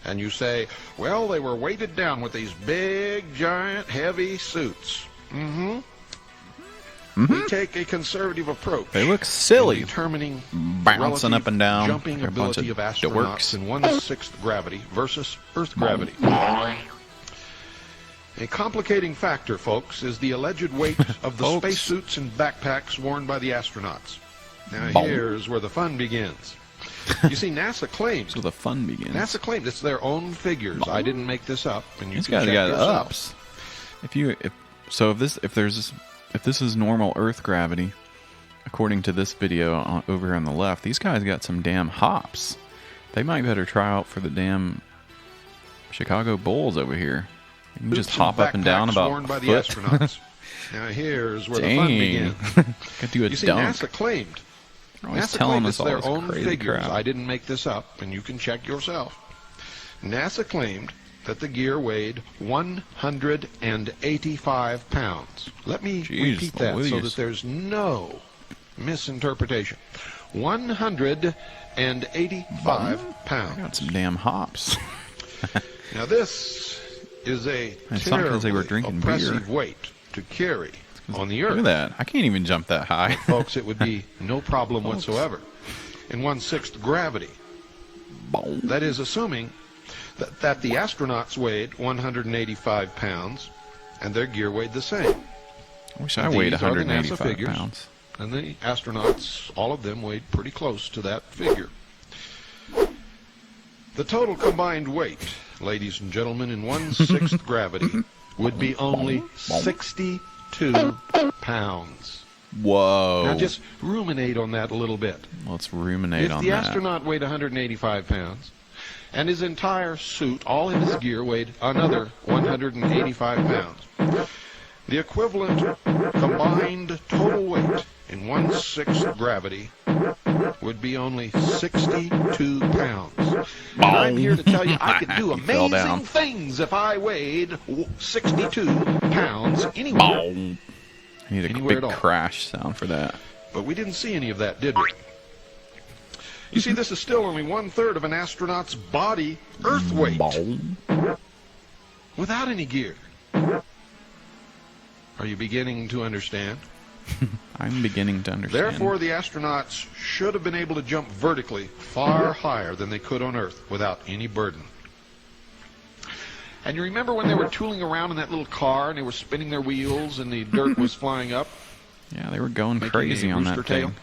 And you say, well, they were weighted down with these big, giant, heavy suits. We take a conservative approach. They look silly. Determining bouncing up and down. Jumping ability of astronauts in 1/6 gravity versus Earth gravity. A complicating factor, folks, is the alleged weight of the spacesuits and backpacks worn by the astronauts. Now here's where the fun begins. You see, NASA claims. So the fun begins. NASA claims it's their own figures. I didn't make this up, and you These can guys check got yourself. ups. If this is normal Earth gravity, according to this video over on the left, these guys got some damn hops. They might better try out for the damn Chicago Bulls over here. You can just hop up and down about worn by a the foot. astronauts. Now here's where the fun begins. Could do a You see, dunk. NASA claimed. They're always NASA telling claimed us it's all their this own crazy figures. crap. I didn't make this up, and you can check yourself. NASA claimed that the gear weighed 185 pounds. Let me repeat that so that there's no misinterpretation. 185 pounds. Got some damn hops. Now this is a It's not because they were terribly drinking oppressive beer. weight to carry on the Earth. Look at that. I can't even jump that high. Folks, it would be no problem whatsoever in 1/6 gravity. That is assuming that the astronauts weighed 185 pounds and their gear weighed the same. I wish I weighed These are the NASA 185 figures, pounds. And the astronauts, all of them, weighed pretty close to that figure. The total combined weight, ladies and gentlemen, in 1/6 gravity would be only 62 pounds. Whoa. Now just ruminate on that a little bit. Let's ruminate If on the that. astronaut weighed 185 pounds, and his entire suit, all in his gear, weighed another 185 pounds, the equivalent combined total weight in 1/6 gravity would be only 62 pounds. And I'm here to tell you I could do fell down. amazing things if I weighed 62 pounds anywhere. I need a Anywhere big at all. crash sound for that. But we didn't see any of that, did we? You see, this is still only 1/3 of an astronaut's body Earth weight. Without any gear. Are you beginning to understand? I'm beginning to understand. Therefore, the astronauts should have been able to jump vertically far higher than they could on Earth without any burden. And you remember when they were tooling around in that little car and they were spinning their wheels and the dirt was flying up? Yeah, they were going crazy on that thing.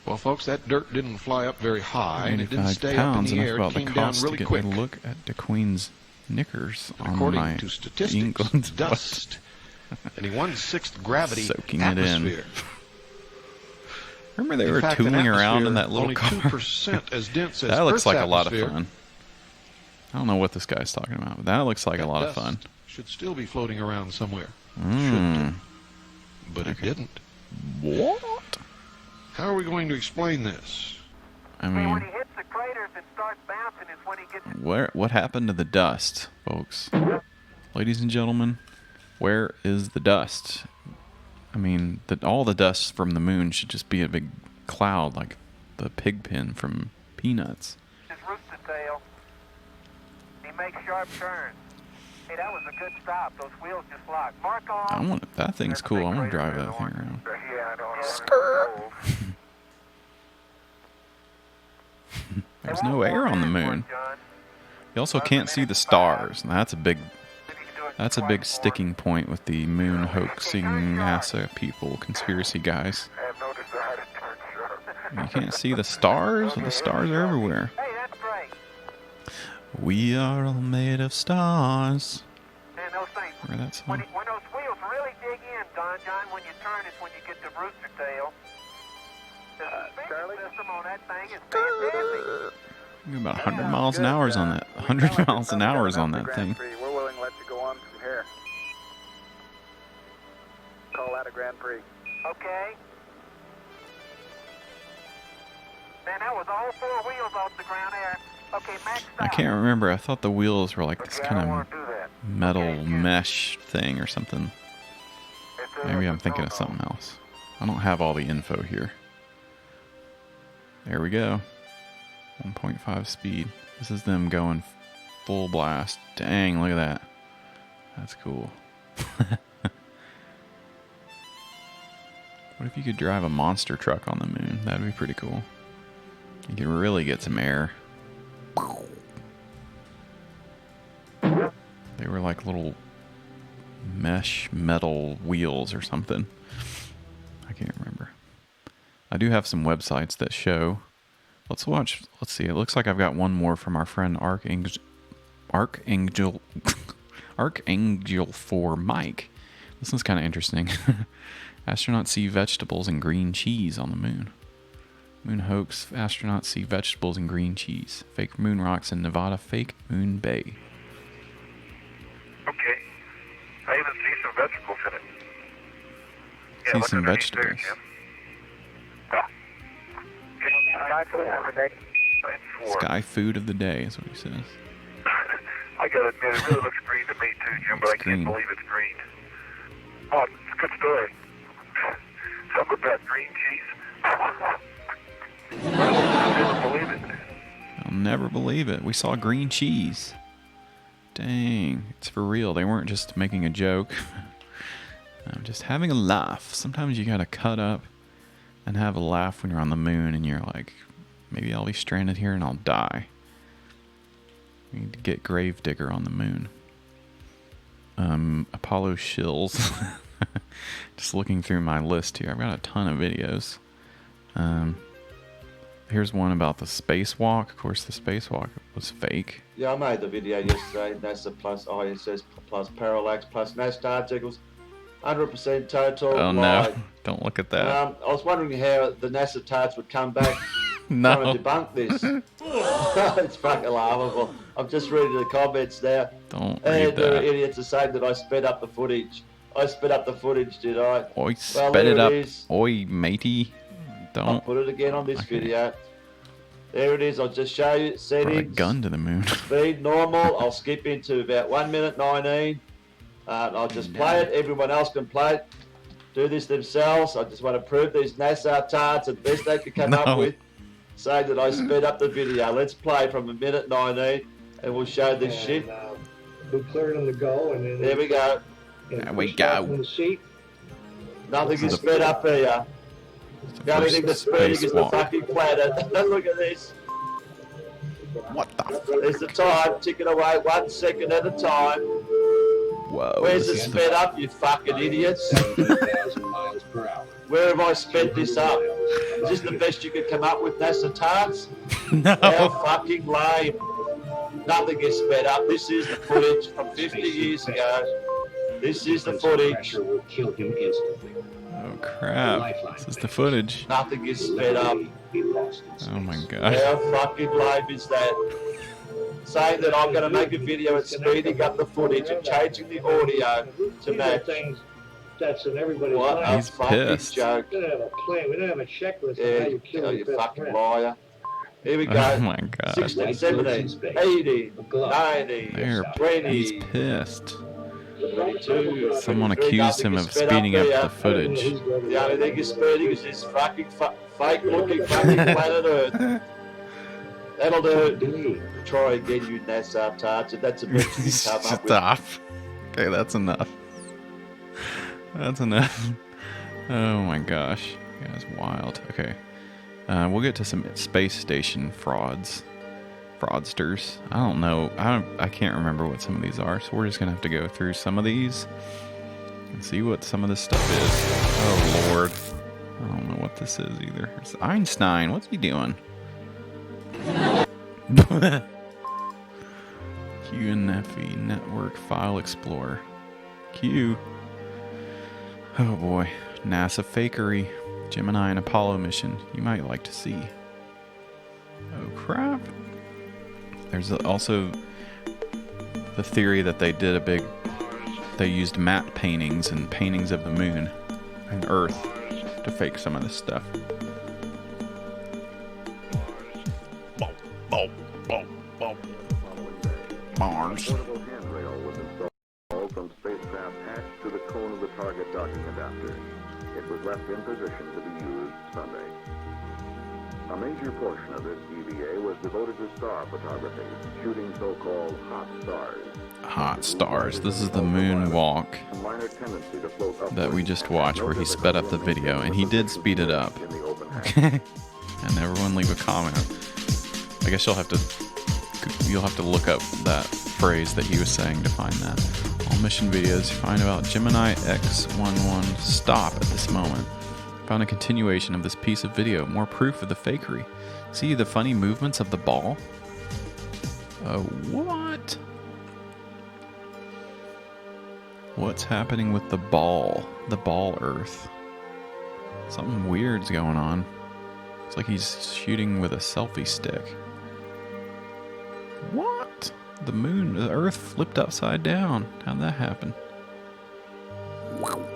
Well, folks, that dirt didn't fly up very high, and it didn't stay up in pounds, the and I air. It thought the came down cost really to get quick. a look at the Queen's knickers on According my to statistics, England's dust at a 1/6 gravity soaking atmosphere. it in. Remember they In were fact, an tooling around in atmosphere that little only car? 2% as dense as That looks Earth's like a lot of atmosphere. fun. I don't know what this guy's talking about, but that looks like a lot of fun. Should still be floating around somewhere. Mm. But it didn't. What? How are we going to explain this? I mean, what happened to the dust, folks? Ladies and gentlemen, where is the dust? I mean, all the dust from the moon should just be a big cloud like the pig pen from Peanuts. His rooster tail. He makes sharp turns. Hey, that was a good stop. Those wheels just locked. Mark on. That thing's cool. I want to drive that thing around. Yeah, I don't Skirt. There's no air on the moon. You also can't see the stars, and that's a big sticking point with the moon hoaxing NASA people, conspiracy guys. You can't see the stars, and the stars are everywhere. We are all made of stars. Remember that song? When those wheels really dig in, John, when you turn is when you get the rooster tail. The Charlie system on that thing is fantastic. You're about 100 miles an hour on that. 100 miles an hour on that thing. We're willing to let you go on from here. Call that a Grand Prix. Okay. Man, that was all 4 wheels off the ground there. Okay, max I can't remember. I thought the wheels were like this kind of metal mesh thing or something. Maybe I'm thinking of something else. I don't have all the info here. There we go. 1.5 speed. This is them going full blast. Dang, look at that. That's cool. What if you could drive a monster truck on the moon? That'd be pretty cool. You could really get some air. They were like little mesh metal wheels or something. I can't remember. I do have some websites that show. Let's see. It looks like I've got one more from our friend Archangel 4 Mike. This one's kind of interesting. Astronauts see vegetables and green cheese on the moon. Moon hoax. Astronauts see vegetables and green cheese. Fake moon rocks in Nevada. Fake moon bay. Okay. I even see some vegetables in it. Yeah, See some vegetables. Sky food of the day is what he says. I gotta admit, it really looks green to me too, Jim, but I can't believe it's green. Oh, it's a good story. Something about green cheese. I can't believe it. I'll never believe it. We saw green cheese. Dang, it's for real. They weren't just making a joke. I'm just having a laugh. Sometimes you gotta cut up and have a laugh when you're on the moon and you're like, maybe I'll be stranded here and I'll die. We need to get Gravedigger on the moon. Apollo shills. Just looking through my list here. I've got a ton of videos. Here's one about the spacewalk. Of course, the spacewalk was fake. Yeah, I made the video yesterday. NASA plus ISS plus parallax plus NASA articles. 100% total. Oh no! Don't look at that. I was wondering how the NASA tards would come back no. trying to debunk this. It's fucking laughable. I'm just reading the comments now. Don't read the that. idiots are saying that I sped up the footage. I sped up the footage, did I? Oi, sped it up. Oi, matey. I'll Don't put it again on this video. There it is. I'll just show you put settings. a gun to the moon. Speed normal. I'll skip into about 1 minute 19. I'll just play it. Everyone else can play it. Do this themselves. I just want to prove these NASA tards are the best they could come up with. Saying that I sped up the video. Let's play from 1 minute 19 and we'll show this shit. We cleared them to go and then there we go. There we go. In the seat. Nothing is sped up here. The only thing that's speeding is the fucking planet. Look at this. What the? There's the time ticking away 1 second at a time. Whoa. Where's it sped up, you fucking idiots? Where have I sped this up? Is this the best you could come up with, NASA tarts? No. How fucking lame. Nothing is sped up. This is the footage from 50 years ago. This is the footage. Oh crap. This is the footage. Nothing is sped up. Oh my gosh. How fucking lame is that? Saying that I'm going to make a video and speeding up the footage and changing the audio to match. What a fucking joke. We don't have a plan. We don't have a checklist. Yeah, you fucking liar. Here we go. Oh my god. 16, 17, 18, 19, They're, 20. he's pissed. 22. Someone accused him of speeding up the footage. The only thing is speeding is this fucking fake looking fucking planet Earth. That'll do. Try again, you NASA tarts, and that's a bit you come up with. Stop. Okay, that's enough. That's enough. Oh my gosh. You guys wild. Okay. We'll get to some space station fraudsters. I don't know. I can't remember what some of these are, so we're just gonna have to go through some of these and see what some of this stuff is. Oh lord. I don't know what this is either. It's Einstein. What's he doing? QNFE Network File Explorer. Q. Oh boy. NASA fakery. Gemini and Apollo mission. You might like to see. Oh crap. There's also the theory that they used matte paintings and paintings of the moon and Earth to fake some of this stuff. Mars. Portable handrail was installed from spacecraft hatch to the cone of the target docking adapter. It was left in position to be used Sunday. A major portion of this EVA was devoted to star photography, shooting so-called hot stars. Hot stars. This is the moonwalk that we just watched where he sped up the video, and he did speed it up. And everyone leave a comment. I guess you'll have to look up that phrase that he was saying to find that. All mission videos you find about Gemini X11 stop at this moment. Found a continuation of this piece of video, more proof of the fakery. See the funny movements of the ball? What? What's happening with the ball? The ball Earth. Something weird's going on. It's like he's shooting with a selfie stick. What? The moon, the Earth flipped upside down. How'd that happen? Wow.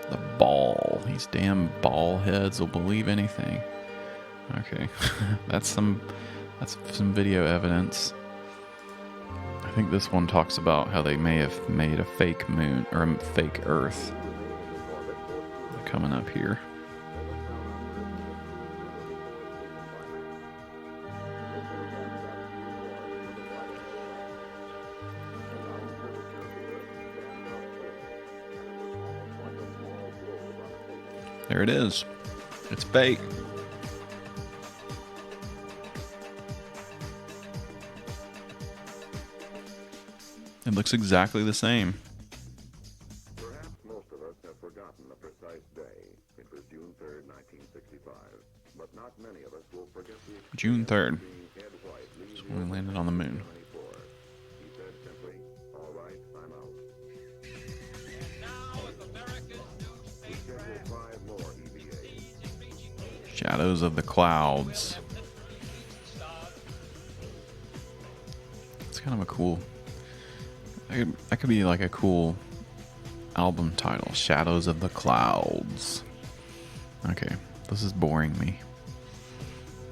The ball. These damn ball heads will believe anything. Okay. That's some video evidence. I think this one talks about how they may have made a fake moon or a fake Earth. Coming up here. There it is. It's fake. It looks exactly the same. Perhaps most of us have forgotten the precise day. It was June 3rd, 1965. But not many of us will forget the June 3rd. That's when we landed on the moon. He said simply, "All right, I'm out." We scheduled 5 more EVAs. Shadows of the Clouds. It's kind of a cool... That could be like a cool album title. Shadows of the Clouds. Okay, this is boring me.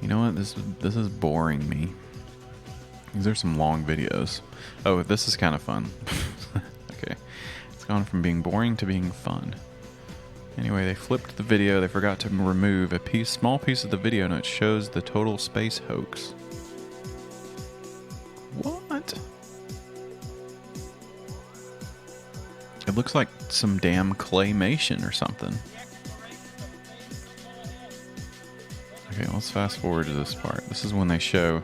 You know what? This is boring me. These are some long videos. Oh, this is kind of fun. Okay, it's gone from being boring to being fun. Anyway, they flipped the video. They forgot to remove a small piece of the video, and it shows the total space hoax. What? It looks like some damn claymation or something. Okay, let's fast forward to this part. This is when they show,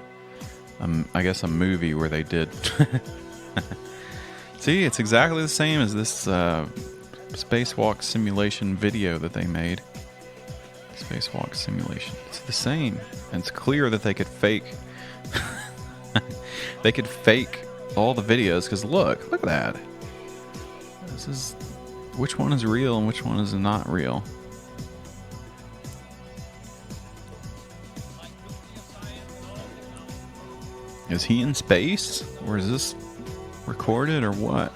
I guess, a movie where they did. See, it's exactly the same as this spacewalk simulation video that they made. Spacewalk simulation. It's the same. And it's clear that they could fake. They could fake all the videos because look at that. This is which one is real and which one is not real. Is he in space or is this recorded or what?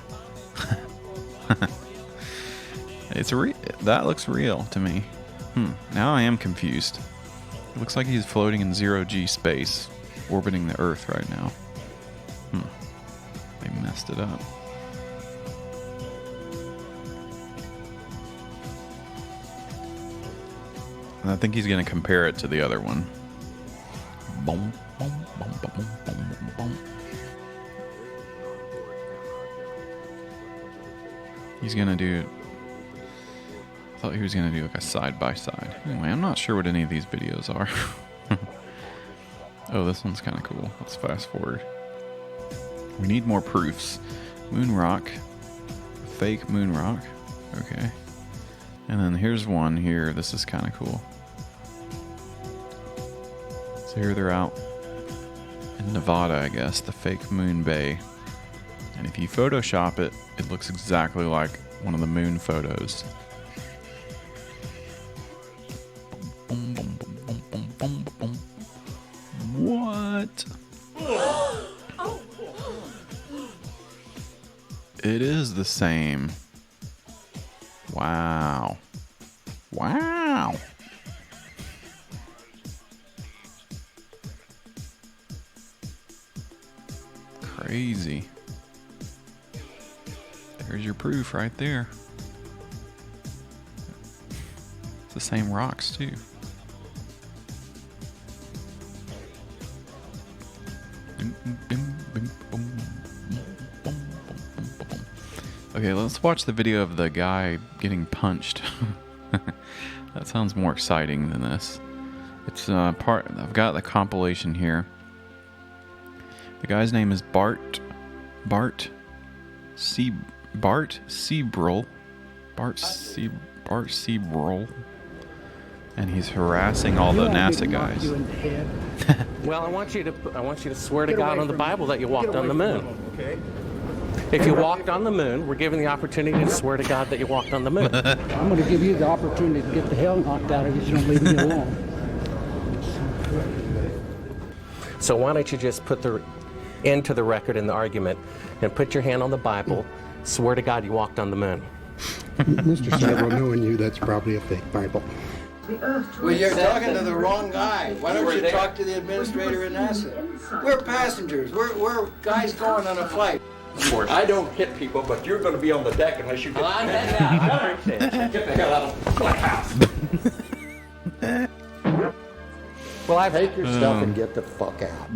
It's that looks real to me. Now I am confused. It looks like he's floating in zero-G space, orbiting the Earth right now. They messed it up. And I think he's going to compare it to the other one. Boom, boom, boom, boom, boom, boom, boom. He's going to do... I thought he was going to do like a side-by-side. Anyway, I'm not sure what any of these videos are. Oh, this one's kind of cool. Let's fast forward. We need more proofs. Moon rock. Fake moon rock. Okay. And then here's one here. This is kind of cool. So here they're out in Nevada, I guess. The fake moon bay. And if you Photoshop it, it looks exactly like one of the moon photos. What? It is the same. Wow. Wow. Crazy. There's your proof right there. It's the same rocks too. Okay, let's watch the video of the guy getting punched. That sounds more exciting than this. It's I've got the compilation here. The guy's name is Bart Seabrel, and he's harassing all the NASA guys. Well, I want you to swear to God on the Bible that you walked on the moon. Okay. If you walked on the moon, we're given the opportunity to swear to God that you walked on the moon. I'm going to give you the opportunity to get the hell knocked out of you if you don't leave me alone. So why don't you just put the end to the record in the argument and put your hand on the Bible, swear to God you walked on the moon. Mr. Several, knowing you, that's probably a fake Bible. Well, you're talking to the wrong guy. Why don't you talk to the administrator in NASA? We're passengers. We're guys going on a flight. Of course. I don't hit people, but you're going to be on the deck unless you get I appreciate it. Get the hell out of my house. Well, I take your stuff and get the fuck out.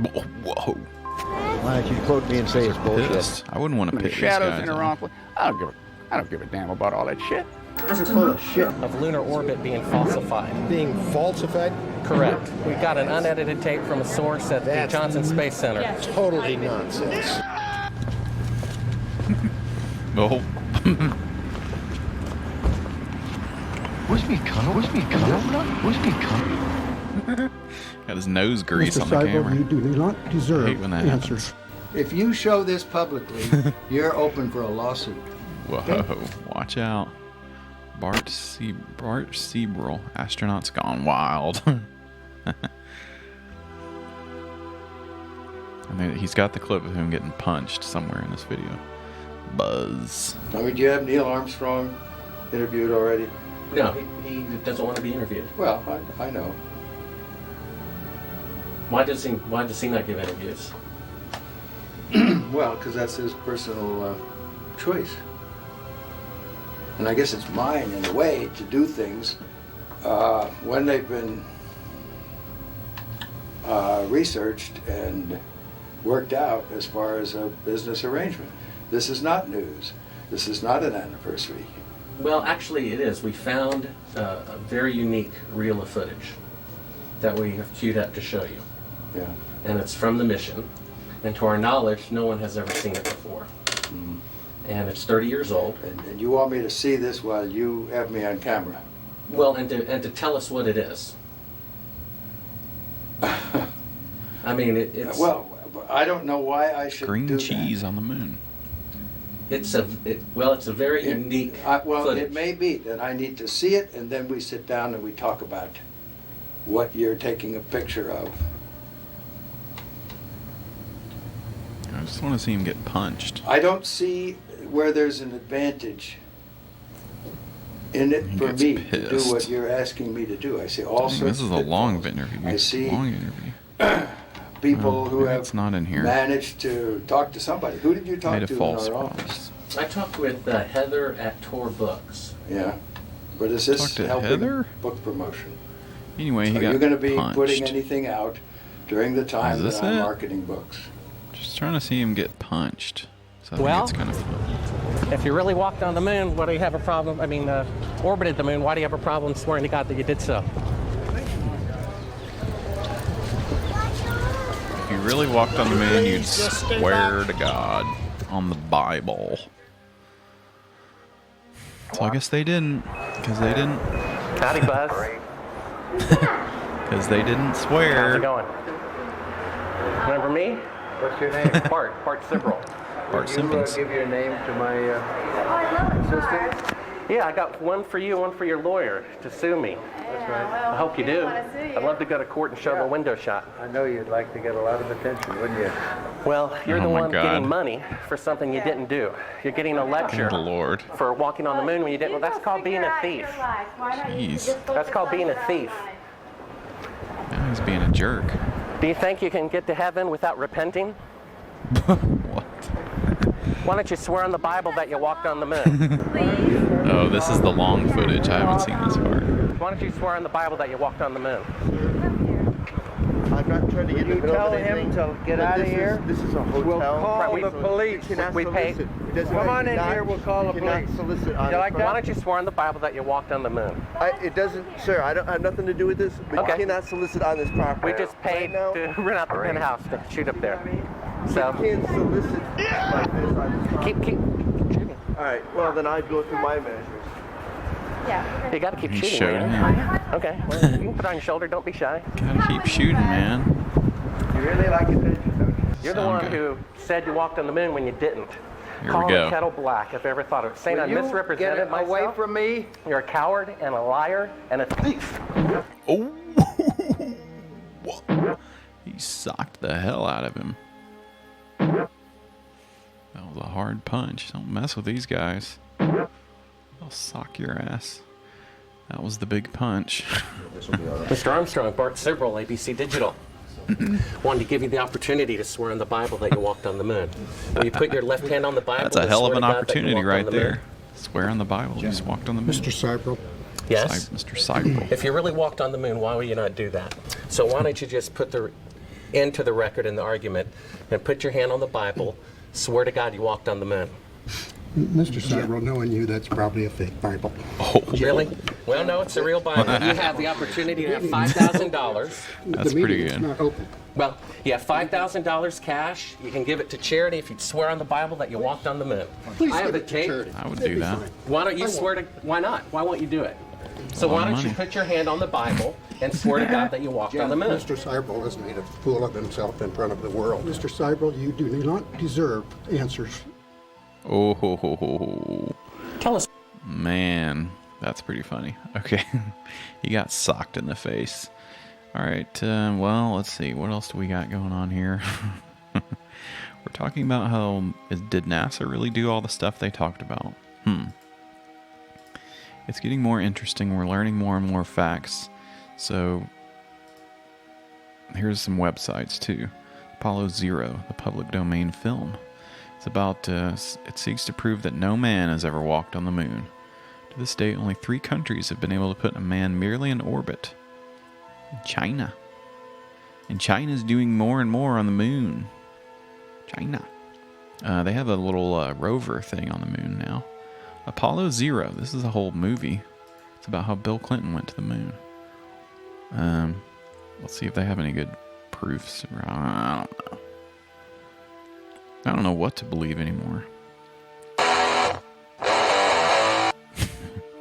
Whoa. Why don't you quote me and say it's bullshit? I wouldn't want to pick shadows these guys in the wrong place. I don't give a damn about all that shit. You're full of shit. Of lunar orbit being falsified. Being falsified? Correct. We got an unedited tape from a source at the Johnson Space Center. Totally nonsense. Oh. Got his nose grease Mr. on the Seibel, camera. you do not deserve I hate when that answers. If you show this publicly, you're open for a lawsuit. Whoa, Okay? watch out. Bart Seabrel, astronauts gone wild. And then he's got the clip of him getting punched somewhere in this video. Buzz. I mean, do you have Neil Armstrong interviewed already? No, he doesn't want to be interviewed. Well, I know. Why does he not give interviews? Well, because that's his personal choice. And I guess it's mine, in a way, to do things when they've been researched and worked out as far as a business arrangement. This is not news. This is not an anniversary. Well, actually it is. We found a very unique reel of footage that we have queued up to show you. Yeah. And it's from the mission. And to our knowledge, no one has ever seen it before. And it's 30 years old. And you want me to see this while you have me on camera? Well, and to tell us what it is. I mean, it's... Well, I don't know why I should green do cheese that. on the moon. It's a very unique footage. It may be that I need to see it, and then we sit down and we talk about what you're taking a picture of. I just want to see him get punched. I don't see where there's an advantage in it for me to do what you're asking me to do. I see all sorts of this is a long interview. I see long interview. people who have it's not in here. managed to talk to somebody. Who did you talk Made a to in false our promise. office? I talked with Heather at Tor Books. Yeah, but is this Talk to helping Heather? book promotion? Anyway, he Are got you going to be punched. putting anything out during the time Is this that I'm it? marketing books? Just trying to see him get punched. So I think Well, it's kind of fun. if you really walked on the moon, why do you have a problem? I mean, orbited the moon, why do you have a problem swearing to God that you did so? If you really walked on the moon, you'd swear to God on the Bible. So I guess they didn't, because they didn't. Howdy, Buzz. Because they didn't swear. How's it going? Remember me? What's your name? Bart Sibrel. Bart Simpkins. Give your name to my assistant? Yeah, I got one for you, one for your lawyer to sue me. That's right. I hope you do. I'd love to go to court and show the window shot. I know you'd like to get a lot of attention, wouldn't you? Well, you're Oh the my one God. getting money for something you didn't do. You're getting a lecture Good Lord. for walking on the moon when you didn't. Well, that's called being a thief. Jeez. That's called being a thief. Now he's being a jerk. Do you think you can get to heaven without repenting? What? Why don't you swear on the Bible that you walked on the moon? Oh, this is the long footage. I haven't seen this part. Why don't you swear on the Bible that you walked on the moon? I'm not trying to get in the middle of anything. to get but this is a hotel. We'll call the police. We pay. Come on in here, we'll call the police. Solicit You like Why don't you swear on the Bible that you walked on the moon? It doesn't, sir. I don't have nothing to do with this. But Okay. you cannot solicit on this property. We just paid to rent out the penthouse to shoot up there. So You can't solicit like this on this property. keep shooting. All right. Well, then I'd go through my measures. You got to keep He shooting, showed man. him. Okay, well, you can put it on your shoulder. Don't be shy. Gotta keep shooting, man. You really like attention, don't you? You're the Sound one good. who said you walked on the moon when you didn't. Here Call we go. the kettle black if I ever thought of it. Saying Will I you misrepresented get myself. away from me? You're a coward and a liar and a thief. Oh. He socked the hell out of him. That was a hard punch. Don't mess with these guys. I'll sock your ass. That was the big punch. Mr. Armstrong, Bart Sibrel, ABC Digital. Wanted to give you the opportunity to swear on the Bible that you walked on the moon. When you put your left hand on the Bible, That's a to hell of swear an to God that you opportunity walked right on the moon. there. Swear on the Bible. You just walked on the moon. Mr. Seibel. Yes? Mr. Seibel. If you really walked on the moon, why would you not do that? So why don't you just put the into the record in the argument and put your hand on the Bible, swear to God you walked on the moon. Mr. Seibel, knowing you, that's probably a fake Bible. Oh, really? Well, no, it's a real Bible. You have the opportunity to have $5,000. That's the pretty meeting is good. not open. Well, you have $5,000 cash. You can give it to charity if you swear on the Bible that you walked on the moon. Please I have give the it to tape. charity. I would That'd do be that. fine. Why don't you I swear to? Why not? Why won't you do it? So lot why of don't you money. put your hand on the Bible and swear to God that you walked on the moon? Mr. Seibel has made a fool of himself in front of the world. Mr. Seibel, you do not deserve answers. Oh, ho, ho, ho, ho. Tell us. Man, that's pretty funny. Okay. He got socked in the face. All right. Well, let's see. What else do we got going on here? We're talking about how did NASA really do all the stuff they talked about? It's getting more interesting. We're learning more and more facts. So here's some websites too. Apollo 0, the public domain film. It's about, it seeks to prove that no man has ever walked on the moon. To this date, only 3 countries have been able to put a man merely in orbit. China. And China's doing more and more on the moon. China. They have a little rover thing on the moon now. Apollo 0. This is a whole movie. It's about how Bill Clinton went to the moon. Let's see if they have any good proofs. I don't know. I don't know what to believe anymore.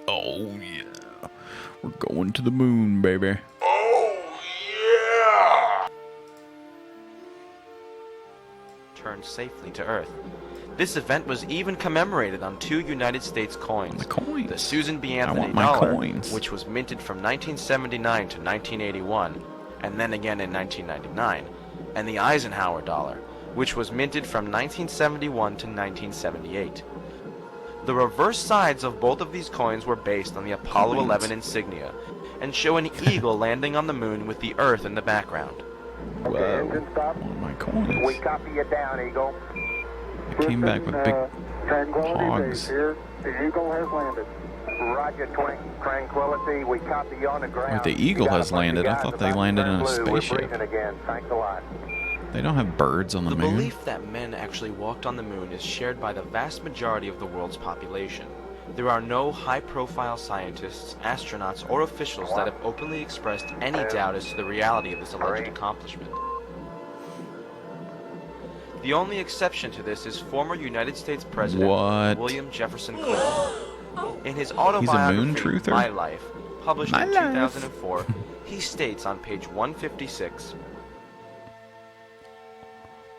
Oh, yeah. We're going to the moon, baby. Turned safely to Earth. This event was even commemorated on 2 United States coins. The coins. The Susan B. Anthony dollar, which was minted from 1979 to 1981, and then again in 1999, and the Eisenhower dollar, which was minted from 1971 to 1978. The reverse sides of both of these coins were based on the Apollo 11 insignia, and show an eagle landing on the moon with the Earth in the background. Whoa. One of my coins. We copy you down, Eagle. It came back with big hogs. Here. The Eagle has landed. Roger, Tranquility. We copy you on the ground. Wait, the Eagle has landed. I thought they landed in a spaceship. Again. Thanks a lot. They don't have birds on the moon. The belief that men actually walked on the moon is shared by the vast majority of the world's population. There are no high-profile scientists, astronauts, or officials that have openly expressed any doubt as to the reality of this alleged accomplishment. The only exception to this is former United States President William Jefferson Clinton. In his autobiography, My Life, published in 2004, he states on page 156,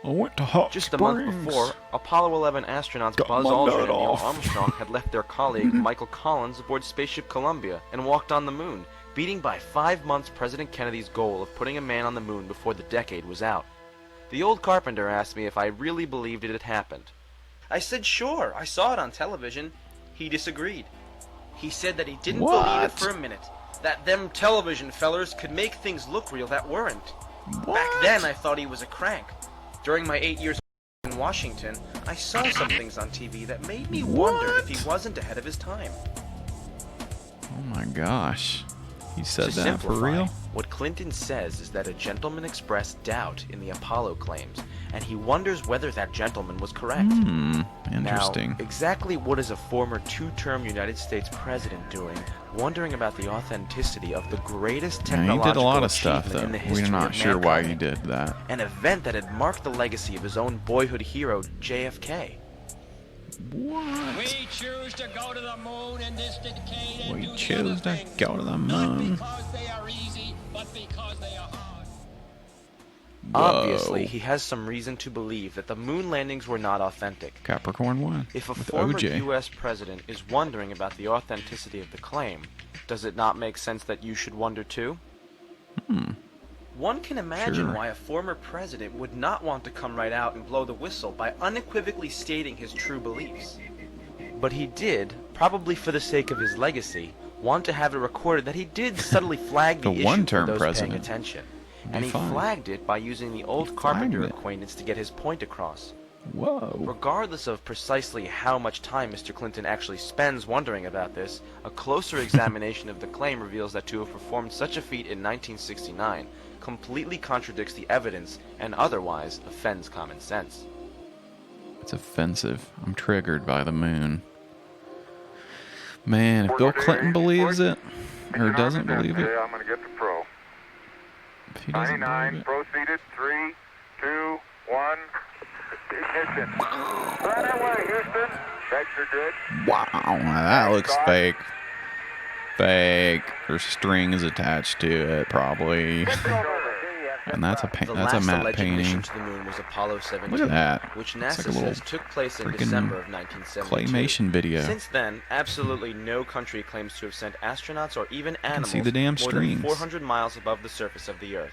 I went to Hoax just a month before, Apollo 11 astronauts Buzz Aldrin and Neil Armstrong had left their colleague Michael Collins aboard spaceship Columbia and walked on the moon, beating by 5 months President Kennedy's goal of putting a man on the moon before the decade was out. The old carpenter asked me if I really believed it had happened. I said sure, I saw it on television. He disagreed. He said that he didn't believe it for a minute, that them television fellers could make things look real that weren't. Back then I thought he was a crank. During my 8 years in Washington, I saw some things on TV that made me wonder if he wasn't ahead of his time. Oh my gosh. He said that for real? What Clinton says is that a gentleman expressed doubt in the Apollo claims, and he wonders whether that gentleman was correct. Interesting. Now, exactly what is a former 2-term United States president doing, wondering about the authenticity of the greatest technological he did a lot of stuff, achievement though. in the history We're not of sure why mankind, he did that. an event that had marked the legacy of his own boyhood hero, JFK. What? We choose to go to the moon in this decade and We choose to go to the moon. because they are easy, but because they are hard. Obviously, he has some reason to believe that the moon landings were not authentic. Capricorn 1 If a with former OJ. U.S. president is wondering about the authenticity of the claim, does it not make sense that you should wonder too? One can imagine why a former president would not want to come right out and blow the whistle by unequivocally stating his true beliefs. But he did, probably for the sake of his legacy, want to have it recorded that he did subtly flag the issue one-term for those president. paying attention. Be And he fine. flagged it by using the old carpenter acquaintance to get his point across. Whoa. Regardless of precisely how much time Mr. Clinton actually spends wondering about this, a closer examination of the claim reveals that to have performed such a feat in 1969 completely contradicts the evidence and otherwise offends common sense. It's offensive. I'm triggered by the moon. Man, if Bill Clinton believes it, or doesn't believe it, I'm going to get the pro. if he doesn't 99, believe it, proceeded. 3, 2, 1. Ignition. Right away, Houston. That's your good. wow, that looks fake. Fake. There's strings attached to it, probably. And that's a The that's a last matte alleged painting. mission to the moon was Apollo 17, Look at that. which It's NASA like a little says took place in freaking December of 1972. claymation video. Since then, absolutely no country claims to have sent astronauts or even can animals see the damn more than strings. 400 miles above the surface of the Earth.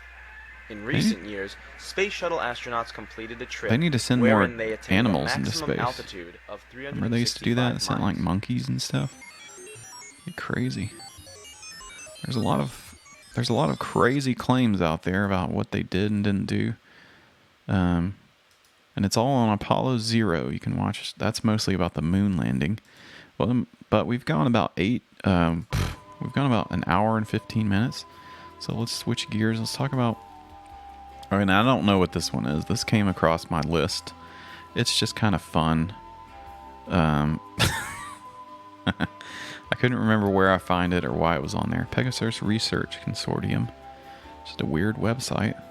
In recent years, space shuttle astronauts completed a trip They need to send wherein more they attained animals a into maximum space. altitude of Remember they used to do that? They 365 sent like monkeys and stuff. Get crazy. There's a lot of crazy claims out there about what they did and didn't do. And it's all on Apollo 0. You can watch. That's mostly about the moon landing. Well, but we've gone about we've gone about an hour and 15 minutes. So let's switch gears. Let's talk about. I mean, I don't know what this one is. This came across my list. it's just kind of fun. I couldn't remember where I find it or why it was on there. Pegasus Research Consortium. Just a weird website.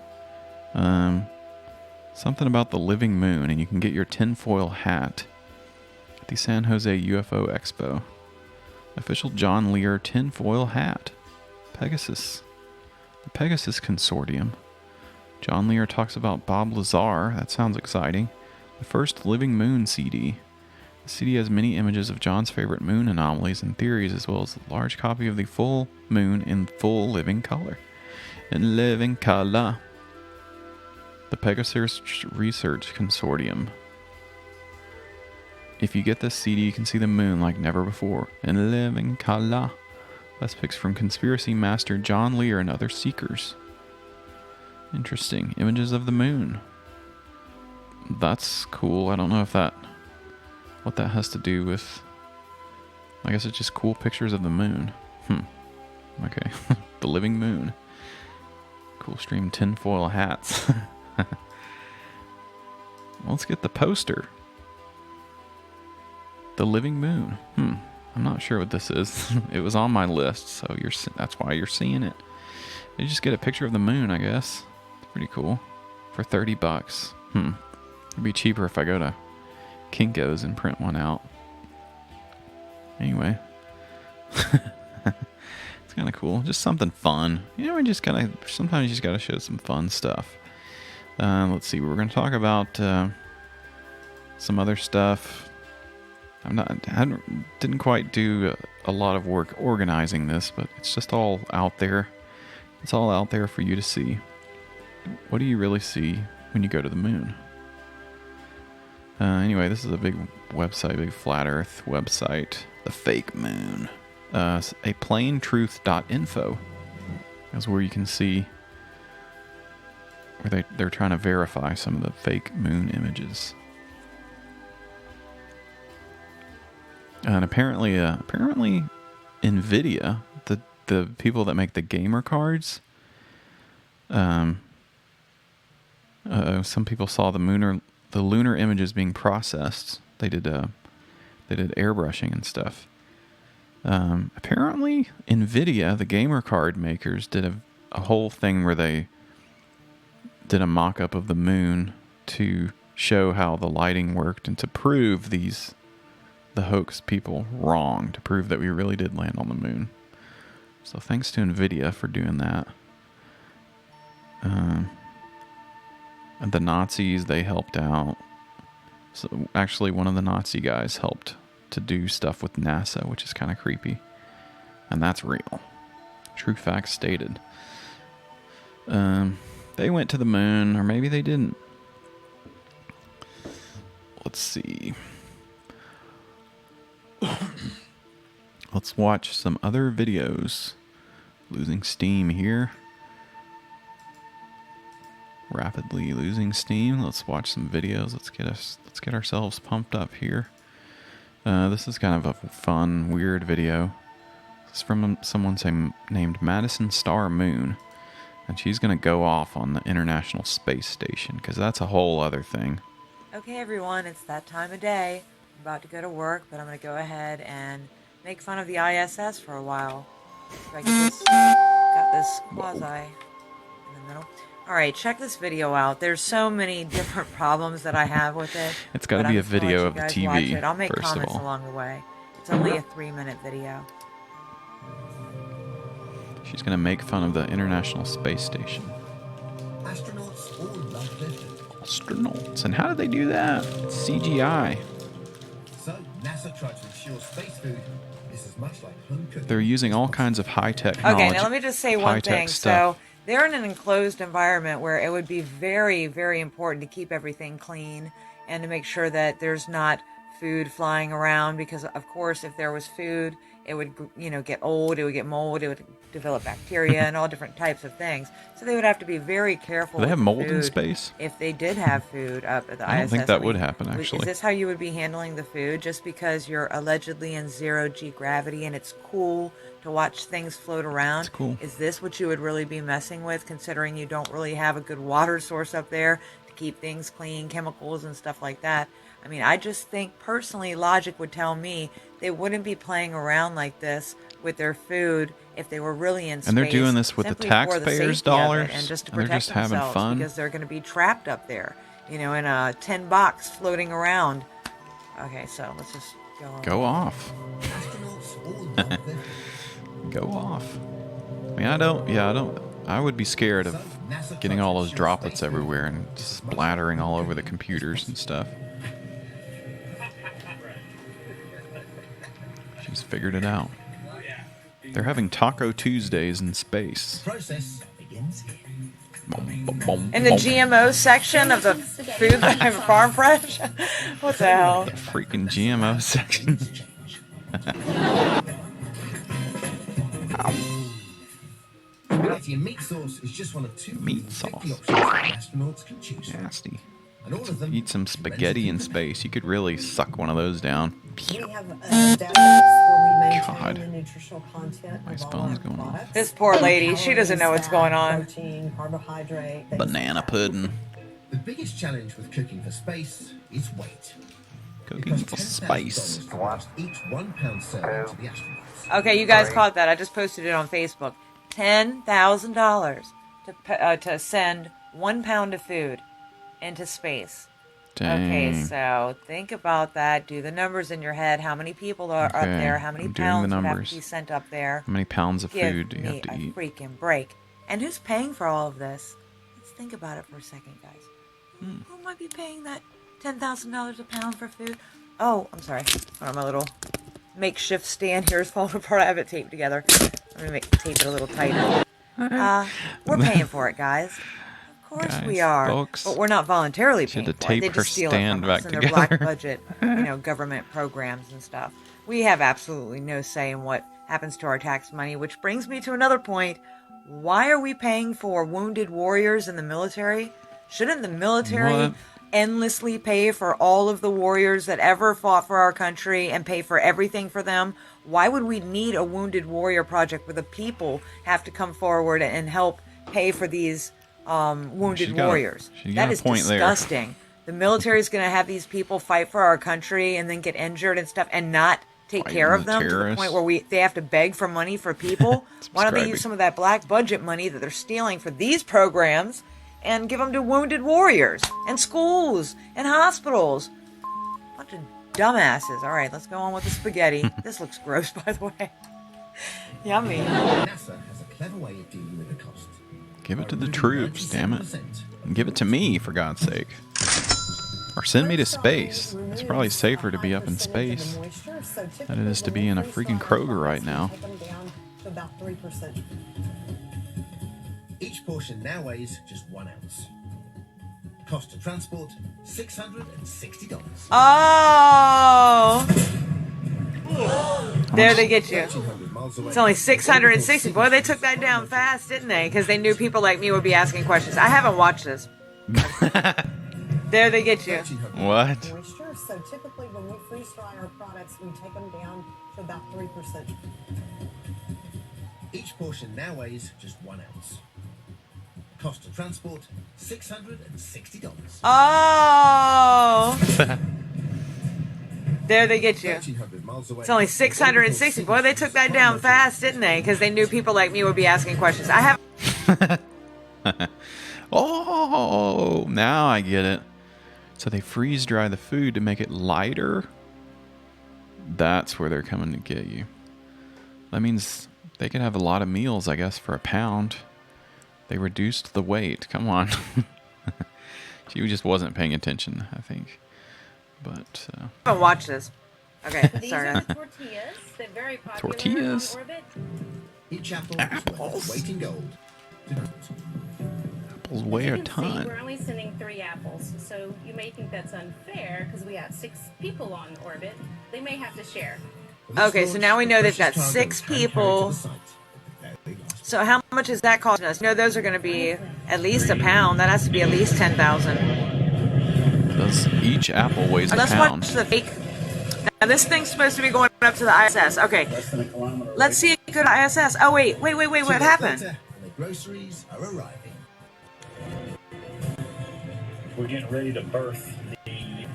Something about the living moon, and you can get your tinfoil hat at the San Jose UFO Expo. Official John Lear tinfoil hat. Pegasus. The Pegasus Consortium. John Lear talks about Bob Lazar. That sounds exciting. The first living moon CD. The CD has many images of John's favorite moon anomalies and theories, as well as a large copy of the full moon in full living color. In living color. The Pegasus Research Consortium. If you get this CD, you can see the moon like never before. In living color. Best picks from conspiracy master John Lear and other seekers. Interesting. Images of the moon. That's cool. I don't know if what that has to do with... I guess it's just cool pictures of the moon. Okay. The living moon. Cool stream tinfoil hats. Let's get the poster. The living moon. I'm not sure what this is. It was on my list, so that's why you're seeing it. You just get a picture of the moon, I guess. It's pretty cool. For $30. It'd be cheaper if I go to Kinko's and print one out. Anyway. It's kind of cool. Just something fun. You know, sometimes you just gotta show some fun stuff. Let's see. We're gonna talk about some other stuff. I didn't quite do a lot of work organizing this, but it's just all out there. It's all out there for you to see. What do you really see when you go to the moon? Anyway, this is a big website, big flat earth website. The fake moon. A plaintruth.info is where you can see where they're trying to verify some of the fake moon images. And apparently NVIDIA, the people that make the gamer cards, some people saw the lunar images being processed. They did airbrushing and stuff. Apparently NVIDIA, the gamer card makers, did a whole thing where they did a mock-up of the moon to show how the lighting worked and to prove the hoax people wrong, to prove that we really did land on the moon. So thanks to NVIDIA for doing that. And the Nazis, they helped out. So actually one of the Nazi guys helped to do stuff with NASA, which is kind of creepy. And that's real. True facts stated. They went to the moon, or maybe they didn't. Let's see. Let's watch some other videos. Losing steam here. Rapidly losing steam. Let's watch some videos. Let's get ourselves pumped up here. This is kind of a fun, weird video. This is from someone named Madison Star Moon. And she's going to go off on the International Space Station, because that's a whole other thing. Okay, everyone, it's that time of day. I'm about to go to work, but I'm going to go ahead and make fun of the ISS for a while. So I got this quasi in the middle. Alright, check this video out. There's so many different problems that I have with it. It's got to be a video of the TV, I'll make first comments of all. along the way. It's only a 3-minute video. She's going to make fun of the International Space Station. Astronauts all blood-lifted. Astronauts. And how did they do that? It's CGI. So, NASA tried to ensure space food is as much like home cooking. They're using all kinds of high-tech knowledge. Okay, now let me just say one thing. Stuff. So, they're in an enclosed environment where it would be very, very important to keep everything clean and to make sure that there's not food flying around, because of course if there was food, it would, get old, it would get mold, it would develop bacteria and all different types of things. So they would have to be very careful. Do they have mold food in space? If they did have food up at the ISS. I don't think that would happen, actually. Is this how you would be handling the food? Just because you're allegedly in 0G gravity and it's cool to watch things float around? It's cool. Is this what you would really be messing with, considering you don't really have a good water source up there to keep things clean, chemicals and stuff like that. I mean, I just think personally, logic would tell me they wouldn't be playing around like this with their food if they were really in space. And they're doing this with the simply for taxpayers' safety of it dollars, and just to and they're protect just having themselves, fun. because they're going to be trapped up there, you know, in a tin box floating around. Okay, so let's just Go off. Go off. I mean, I would be scared of getting all those droplets everywhere and splattering all over the computers and stuff. She's figured it out. They're having Taco Tuesdays in space. Process begins here. In the GMO section of the food farm fresh? What the hell? The freaking GMO section. Spaghetti and meat sauce is just one of 2 Meat sauce. astronauts can choose from. Nasty. And all of them Eat some spaghetti in space. You could really suck one of those down. We have a database where we maintain God. the nutritional content My of all phone's our going off. products. This poor lady, she doesn't know what's going on. Protein, carbohydrate, things Banana pudding. The biggest challenge with cooking for space is weight. Cooking for space. To cost each 1 pound serving to the astronauts. Okay, you guys caught that. I just posted it on Facebook. $10,000 to send 1 pound of food into space. Dang. Okay, so think about that. Do the numbers in your head. How many people are up Okay, there? How many I'm doing pounds the would have numbers. to be sent up there? How many pounds of Give food do you me have to a eat? freaking break. And who's paying for all of this? Let's think about it for a second, guys. Who might be paying that $10,000 a pound for food? Oh, I'm sorry. Hold on, my little makeshift stand here is falling apart. I have it taped together. Let me tape it a little tighter. We're paying for it, guys. Of course we are, folks, but we're not voluntarily paying to for it. They tape her just steal it stand from us back in their black together. budget, government programs and stuff. We have absolutely no say in what happens to our tax money, which brings me to another point. Why are we paying for wounded warriors in the military? Shouldn't the military What? endlessly pay for all of the warriors that ever fought for our country and pay for everything for them? Why would we need a wounded warrior project where the people have to come forward and help pay for these wounded warriors? That is disgusting. The military is going to have these people fight for our country and then get injured and stuff and not take care of them to the point where they have to beg for money for people. Why don't they use some of that black budget money that they're stealing for these programs and give them to wounded warriors and schools and hospitals? Bunch of dumbasses. All right, let's go on with the spaghetti. This looks gross, by the way. Yummy. NASA has a clever way of dealing with the cost. Give it to the troops, damn it. And give it to me, for God's sake. Or send me to space. It's probably safer to be up in space than it is to be in a freaking Kroger right now. To about 3%. Each portion now weighs just 1 ounce. Cost to transport, $660. Oh! There they get you. It's only 660. Boy, they took that down fast, didn't they? Because they knew people like me would be asking questions. I haven't watched this. There they get you. What? Moisture. So typically when we freeze dry our products, we take them down to about 3%. Each portion now weighs just 1 ounce. Cost to transport, $660. Oh! There they get you. It's only 660. Boy, they took that down fast, didn't they? Because they knew people like me would be asking questions. I haven't. Oh, now I get it. So they freeze dry the food to make it lighter. That's where they're coming to get you. That means they could have a lot of meals, I guess, for a pound. They reduced the weight. Come on. She just wasn't paying attention, I think. But I haven't watched this. Okay, These sorry. are the tortillas. They're very popular Tortillas? on orbit. Each apple is worth weight in gold. apples weigh a As you can see, ton. we're only sending 3 apples, so you may think that's unfair because we have 6 people on orbit. They may have to share. Okay, so now we know they've got 6 people. So how much is that costing us? No, those are going to be at least a pound. That has to be at least 10,000. Does each apple weighs a Let's pound? watch the fake. Now this thing's supposed to be going up to the ISS. Okay, let's see it go to ISS. Oh wait, what happened? The groceries are arriving. We're getting ready to birth the...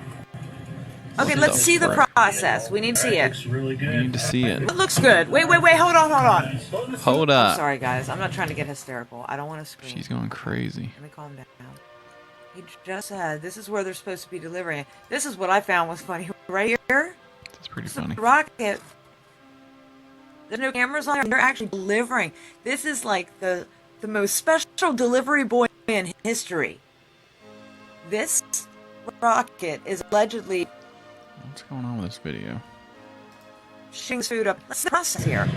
Okay, let's see the process. We need to see it. Looks really good. We need to see it. It looks good. Wait, hold on. Hold up. I'm sorry, guys. I'm not trying to get hysterical. I don't want to scream. She's going crazy. Let me calm down. He just said this is where they're supposed to be delivering. This is what I found was funny. Right here? That's pretty funny. The rocket. There's no cameras on there. They're actually delivering. This is like the most special delivery boy in history. This rocket is allegedly... What's going on with this video? Shooting food up. Let's process here.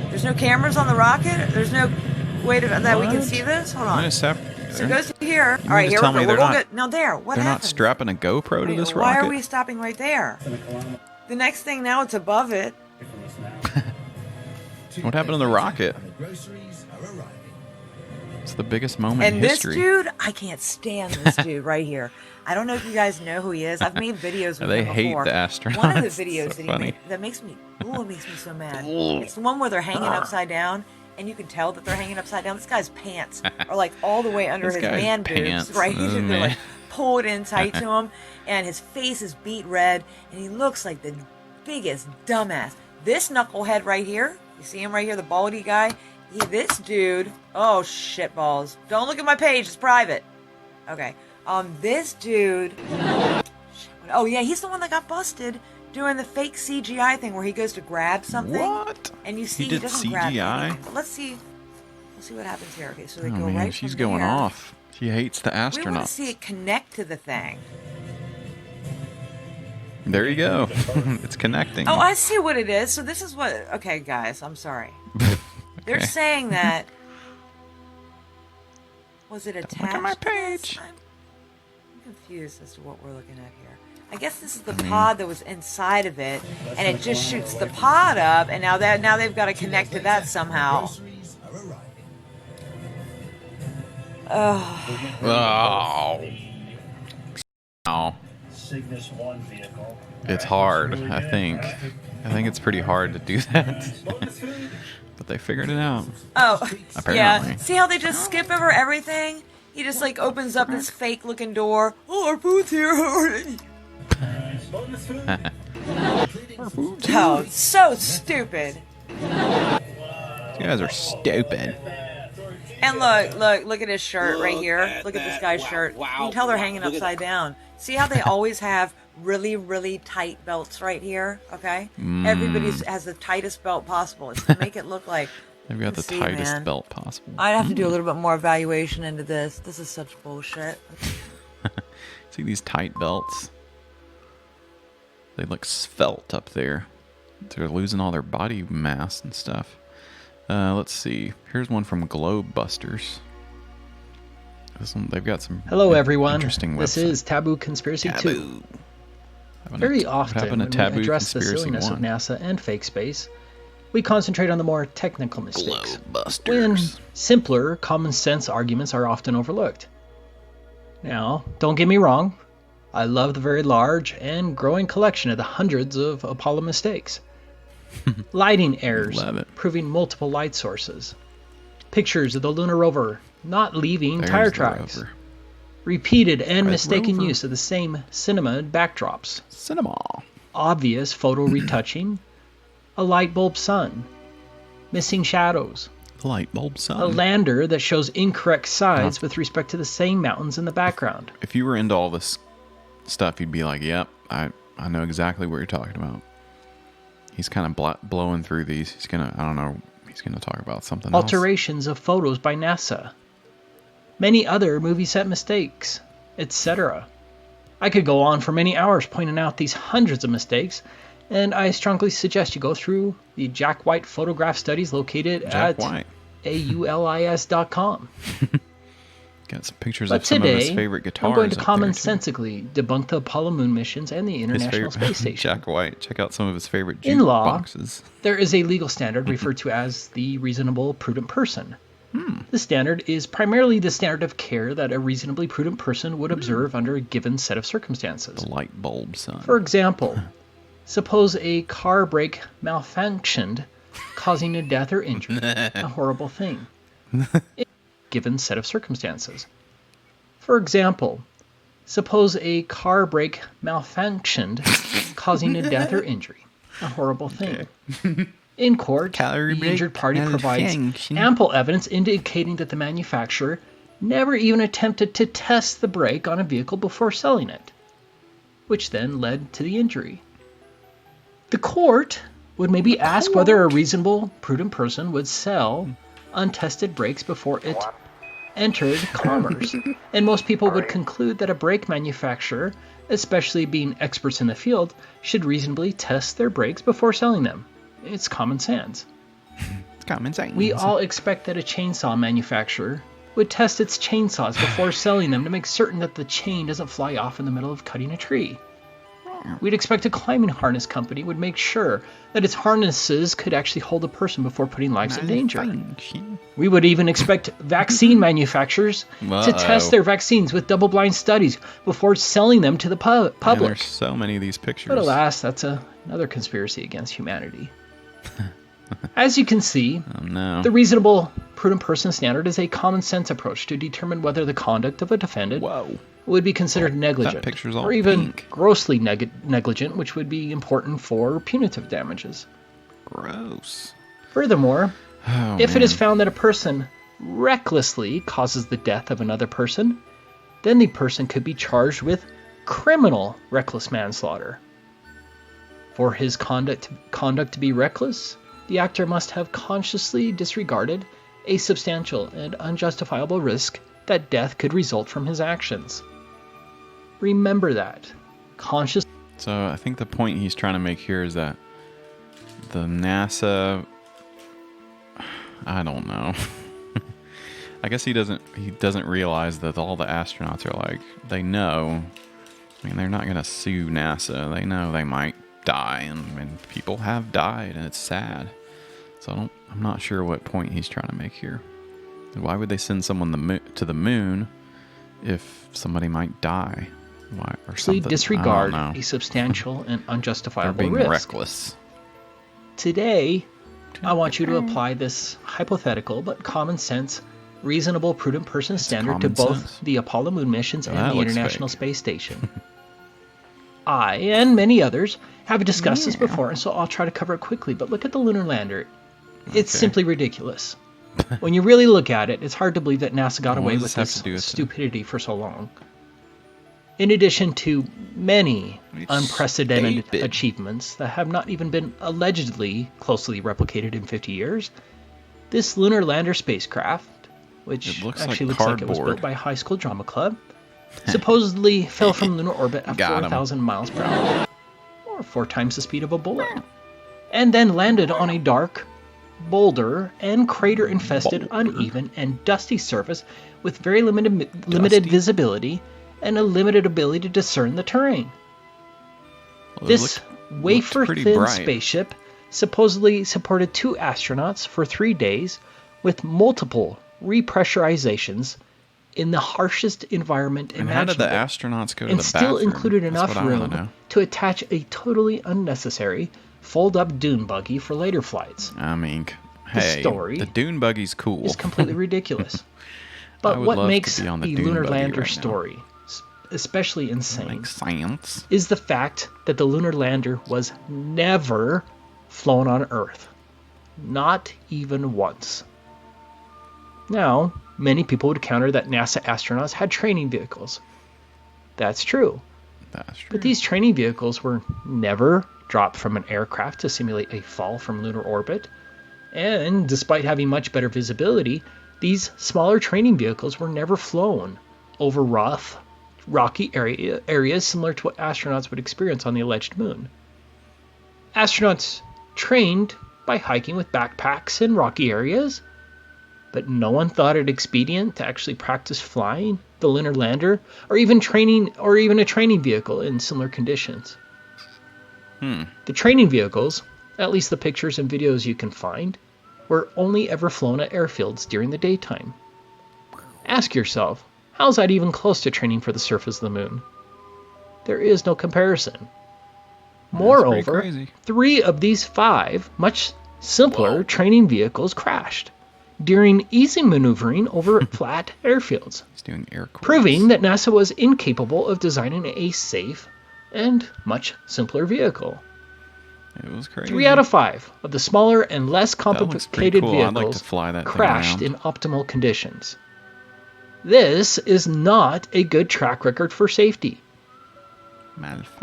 There's no cameras on the rocket. There's no way that we can see this. Hold on. So it goes to here. All right, here we go. We're going to get now there. What They're happened? not strapping a GoPro to this Why rocket. are we stopping right there? The next thing now it's above it. What happened to the rocket? It's the biggest moment And in this history. dude, I can't stand this dude right here. I don't know if you guys know who he is. I've made videos with They him hate before. the astronauts. One of the videos So that he funny. made that makes me, it makes me so mad. It's the one where they're hanging upside down, and you can tell that they're hanging upside down. This guy's pants are like all the way under This his guy's man pants. boobs, right? Oh, They're man. like pulled in tight to him, and his face is beat red, and he looks like the biggest dumbass. This knucklehead right here, you see him right here, the baldy guy. This dude, oh shit balls! Don't look at my page; it's private. Okay. This dude. Oh yeah, he's the one that got busted doing the fake CGI thing where he goes to grab something. What? And you see He he, did doesn't grab CGI? anything. But let's see what happens here. Okay, so they Oh go man, right she's from going there. off. She hates the We want to astronauts. see it connect to the thing. There you go. It's connecting. Oh, I see what it is. So this is what. Okay, guys, I'm sorry. They're Okay. saying that. Was it attached? Look at my to this? page. I'm confused as to what we're looking at here. I guess this is the pod that was inside of it, and it just shoots the pod up, and now they've got to connect to that somehow. Oh. Oh. Cygnus 1 vehicle. It's hard, I think. I think it's pretty hard to do that. But they figured it out. Oh, Apparently. yeah. See how they just skip over everything? He just like opens up this fake looking door. Oh, our food's here. Oh, so stupid. You guys are stupid. And look at his shirt right here. Look at this guy's shirt. You can tell they're hanging upside down. See how they always have really, really tight belts right here? Okay? Everybody has the tightest belt possible. It's to make it look like... They've got the See, tightest man. belt possible. I'd have to do a little bit more evaluation into this. This is such bullshit. See these tight belts? They look svelte up there. They're losing all their body mass and stuff. Let's see. Here's one from Globe Busters. This one, they've got some Hello, everyone. interesting This websites. is Taboo Conspiracy 2. Very often, happened to when Taboo we address the Conspiracy silliness 1? of NASA and fake space, we concentrate on the more technical mistakes. Globebusters. When simpler, common sense arguments are often overlooked. Now, don't get me wrong. I love the very large and growing collection of the hundreds of Apollo mistakes. Lighting errors, Love it. proving multiple light sources. Pictures of the lunar rover not leaving There's tire the tracks. rover. Repeated and Red mistaken rover. use of the same cinema backdrops. Cinema. Obvious photo retouching. A light bulb sun. Missing shadows. Light bulb sun. A lander that shows incorrect sides with respect to the same mountains in the background. If you were into all this stuff, you'd be like, yep, I know exactly what you're talking about. He's kind of blowing through these. He's going to, I don't know, he's going to talk about something else. Alterations of photos by NASA. Many other movie set mistakes, etc. I could go on for many hours pointing out these hundreds of mistakes, and I strongly suggest you go through the Jack White photograph studies located Jack at White. aulis.com. Got some pictures But of some of his today, favorite guitars. I'm going to up there, too. commonsensically debunk the Apollo moon missions and the His International favorite- Space Station. Jack White. Check out some of his favorite In law, boxes. there is a legal standard referred to as the reasonable prudent person. The standard is primarily the standard of care that a reasonably prudent person would observe under a given set of circumstances. The light bulb sun. For example, suppose a car brake malfunctioned, causing a death or injury, a horrible thing, in a given set of circumstances. For example, Suppose a car brake malfunctioned, causing a death or injury. A horrible thing. In court, the injured party provides ample evidence indicating that the manufacturer never even attempted to test the brake on a vehicle before selling it, which then led to the injury. The court would maybe ask whether a reasonable, prudent person would sell untested brakes before it entered commerce, and most people would conclude that a brake manufacturer, especially being experts in the field, should reasonably test their brakes before selling them. It's common sense. It's common sense. We all expect that a chainsaw manufacturer would test its chainsaws before selling them to make certain that the chain doesn't fly off in the middle of cutting a tree. We'd expect a climbing harness company would make sure that its harnesses could actually hold a person before putting lives in danger. We would even expect vaccine manufacturers to test their vaccines with double-blind studies before selling them to the public. Man, there's so many of these pictures. But alas, that's another conspiracy against humanity. As you can see, the reasonable, prudent person standard is a common sense approach to determine whether the conduct of a defendant would be considered negligent, or even grossly negligent, which would be important for punitive damages. Gross. Furthermore, if it is found that a person recklessly causes the death of another person, then the person could be charged with criminal reckless manslaughter. For his conduct to be reckless, the actor must have consciously disregarded a substantial and unjustifiable risk that death could result from his actions. Remember that. So I think the point he's trying to make here is that the NASA, I don't know. I guess he doesn't realize that all the astronauts are like, they know. I mean, they're not going to sue NASA. They know they might die, and people have died, and it's sad. So I'm not sure what point he's trying to make here. Why would they send someone to the moon if somebody might die? Why, or something? Disregard a substantial and unjustifiable risk. They're Reckless. Today, I want you to apply this hypothetical but common sense, reasonable, prudent person standard to both the Apollo moon missions and the International Space Station. I and many others have discussed this before, and so I'll try to cover it quickly, but look at the lunar lander. It's simply ridiculous. When you really look at it, it's hard to believe that NASA got away with this stupidity for so long. In addition to many unprecedented achievements that have not even been allegedly closely replicated in 50 years, this lunar lander spacecraft, which actually looks like it was built by a high school drama club, supposedly fell from lunar orbit at 4,000 miles per hour, or 4 times the speed of a bullet, and then landed on a dark, boulder and crater-infested, uneven, and dusty surface with very limited visibility and a limited ability to discern the terrain. This wafer-thin spaceship supposedly supported 2 astronauts for 3 days with multiple repressurizations in the harshest environment imaginable. How did the astronauts go to the bathroom? And still included enough room to attach a totally unnecessary fold-up dune buggy for later flights. I mean, hey, the dune buggy's cool. It's completely ridiculous. But what makes the lunar lander story especially insane is the fact that the lunar lander was never flown on Earth. Not even once. Now, many people would counter that NASA astronauts had training vehicles. That's true. But these training vehicles were never dropped from an aircraft to simulate a fall from lunar orbit. And despite having much better visibility, these smaller training vehicles were never flown over rough, rocky areas similar to what astronauts would experience on the alleged moon. Astronauts trained by hiking with backpacks in rocky areas, but no one thought it expedient to actually practice flying the lunar lander or even a training vehicle in similar conditions. The training vehicles, at least the pictures and videos you can find, were only ever flown at airfields during the daytime. Ask yourself, how's that even close to training for the surface of the moon? There is no comparison. Moreover, 3 of these 5 much simpler training vehicles crashed, during easy maneuvering over flat airfields, He's doing air quotes. proving that NASA was incapable of designing a safe and much simpler vehicle. It was crazy. 3 out of 5 of the smaller and less That looks pretty complicated cool. I'd like to vehicles fly that thing crashed around. in optimal conditions. This is not a good track record for safety.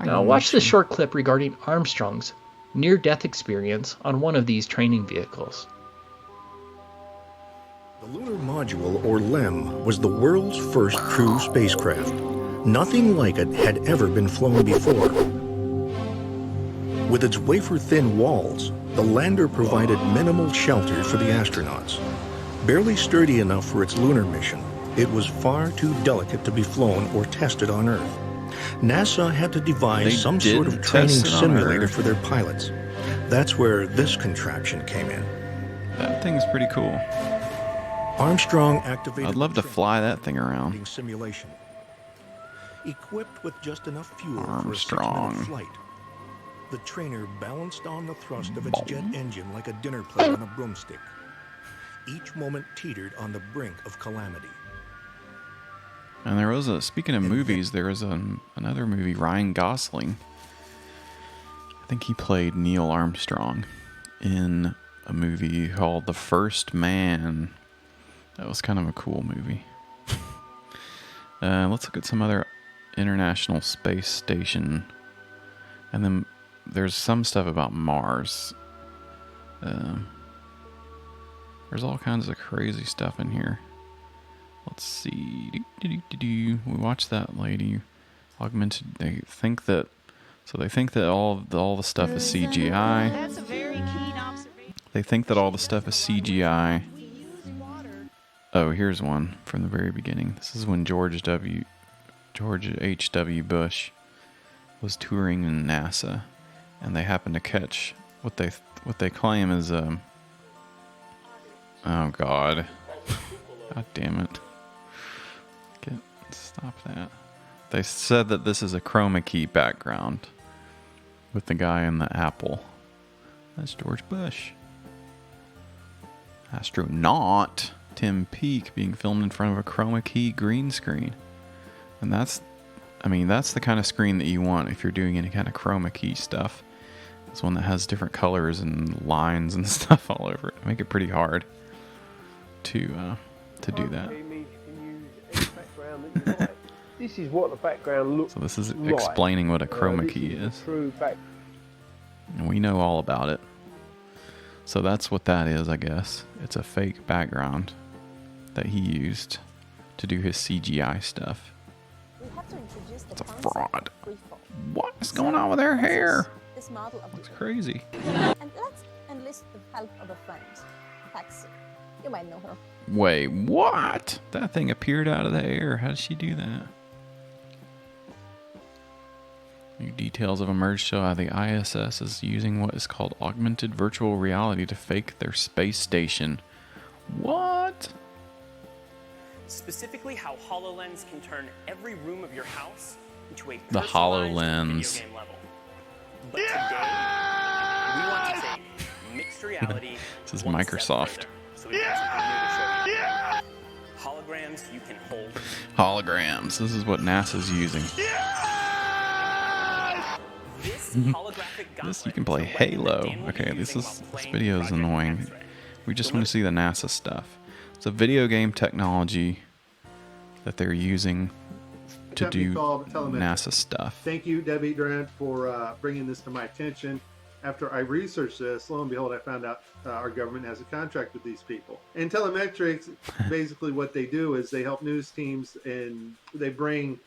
Now watch this short clip regarding Armstrong's near-death experience on one of these training vehicles. The Lunar Module, or LEM, was the world's first true spacecraft. Nothing like it had ever been flown before. With its wafer-thin walls, the lander provided minimal shelter for the astronauts. Barely sturdy enough for its lunar mission, it was far too delicate to be flown or tested on Earth. NASA had to devise some sort of training simulator for their pilots. That's where this contraption came in. That thing's pretty cool. Armstrong activated. I'd love to fly that thing around. Simulation. Equipped with just enough fuel Armstrong. for a 6-minute flight, the trainer balanced on the thrust of its jet engine like a dinner plate on a broomstick. Each moment teetered on the brink of calamity. And there was speaking of movies, there was another movie, Ryan Gosling. I think he played Neil Armstrong in a movie called The First Man. That was kind of a cool movie. Let's look at some other International Space Station. And then there's some stuff about Mars. There's all kinds of crazy stuff in here. Let's see. We watched that lady augmented. They think that all the stuff is CGI. That's a very keen observation. They think that all the stuff is CGI. Oh, here's one from the very beginning. This is when George H.W. Bush was touring in NASA, and they happened to catch what they claim is oh God, God damn it. Stop that. They said that this is a chroma key background with the guy in the apple. That's George Bush. Astronaut Tim Peake being filmed in front of a chroma key green screen. And that's the kind of screen that you want if you're doing any kind of chroma key stuff. It's one that has different colors and lines and stuff all over it. Make it pretty hard to do that. This is what the background looks like. So this is explaining what a chroma key is. And we know all about it. So that's what that is, I guess. It's a fake background that he used to do his CGI stuff. It's a fraud. What's going on with her hair? It's crazy. And let's enlist the help of a friend, Taxi. You might know her. Wait, what? That thing appeared out of the air. How did she do that? New details have emerged show how the ISS is using what is called augmented virtual reality to fake their space station. What? Specifically, how HoloLens can turn every room of your house into a the HoloLens. Video game level. But today, we want to take mixed reality. This is Microsoft. So we've got something new to show you. Holograms you can hold. Holograms. This is what NASA's using. This you can play Halo. Okay, this video is annoying. We just want to see the NASA stuff. It's a video game technology that they're using to do NASA stuff. Thank you, Debbie Durant, for bringing this to my attention. After I researched this, lo and behold, I found out our government has a contract with these people. And telemetrics, basically what they do is they help news teams and they bring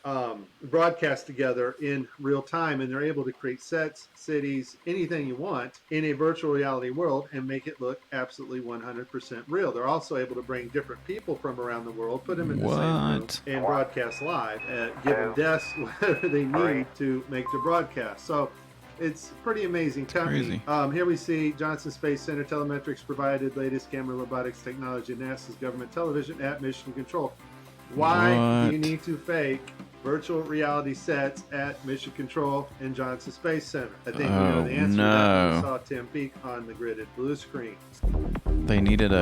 broadcasts together in real time, and they're able to create sets, cities, anything you want in a virtual reality world and make it look absolutely 100% real. They're also able to bring different people from around the world, put them in the same room, and broadcast live, give them desks, whatever they need to make the broadcast. So it's pretty amazing. Crazy. Here we see Johnson Space Center telemetrics provided latest camera robotics technology, NASA's government television at Mission Control. Why do you need to fake virtual reality sets at Mission Control and Johnson Space Center? I think we know the answer to that when we saw Tim Peake on the gridded blue screen. They needed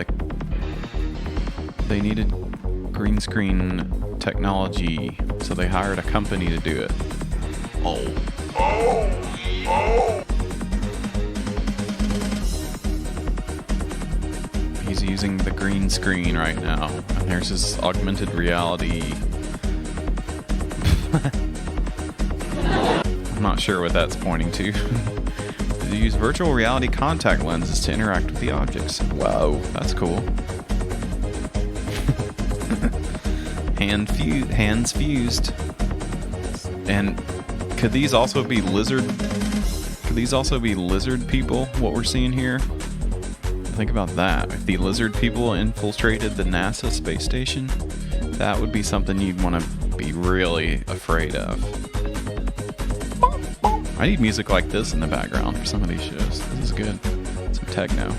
green screen technology, so they hired a company to do it. He's using the green screen right now, and there's his augmented reality. I'm not sure what that's pointing to. They use virtual reality contact lenses to interact with the objects. Whoa, that's cool. Hands fused. And could these also be lizard? Could these also be lizard people? What we're seeing here. Think about that. If the lizard people infiltrated the NASA space station, that would be something you'd want to be really afraid of. I need music like this in the background for some of these shows. This is good. Some techno.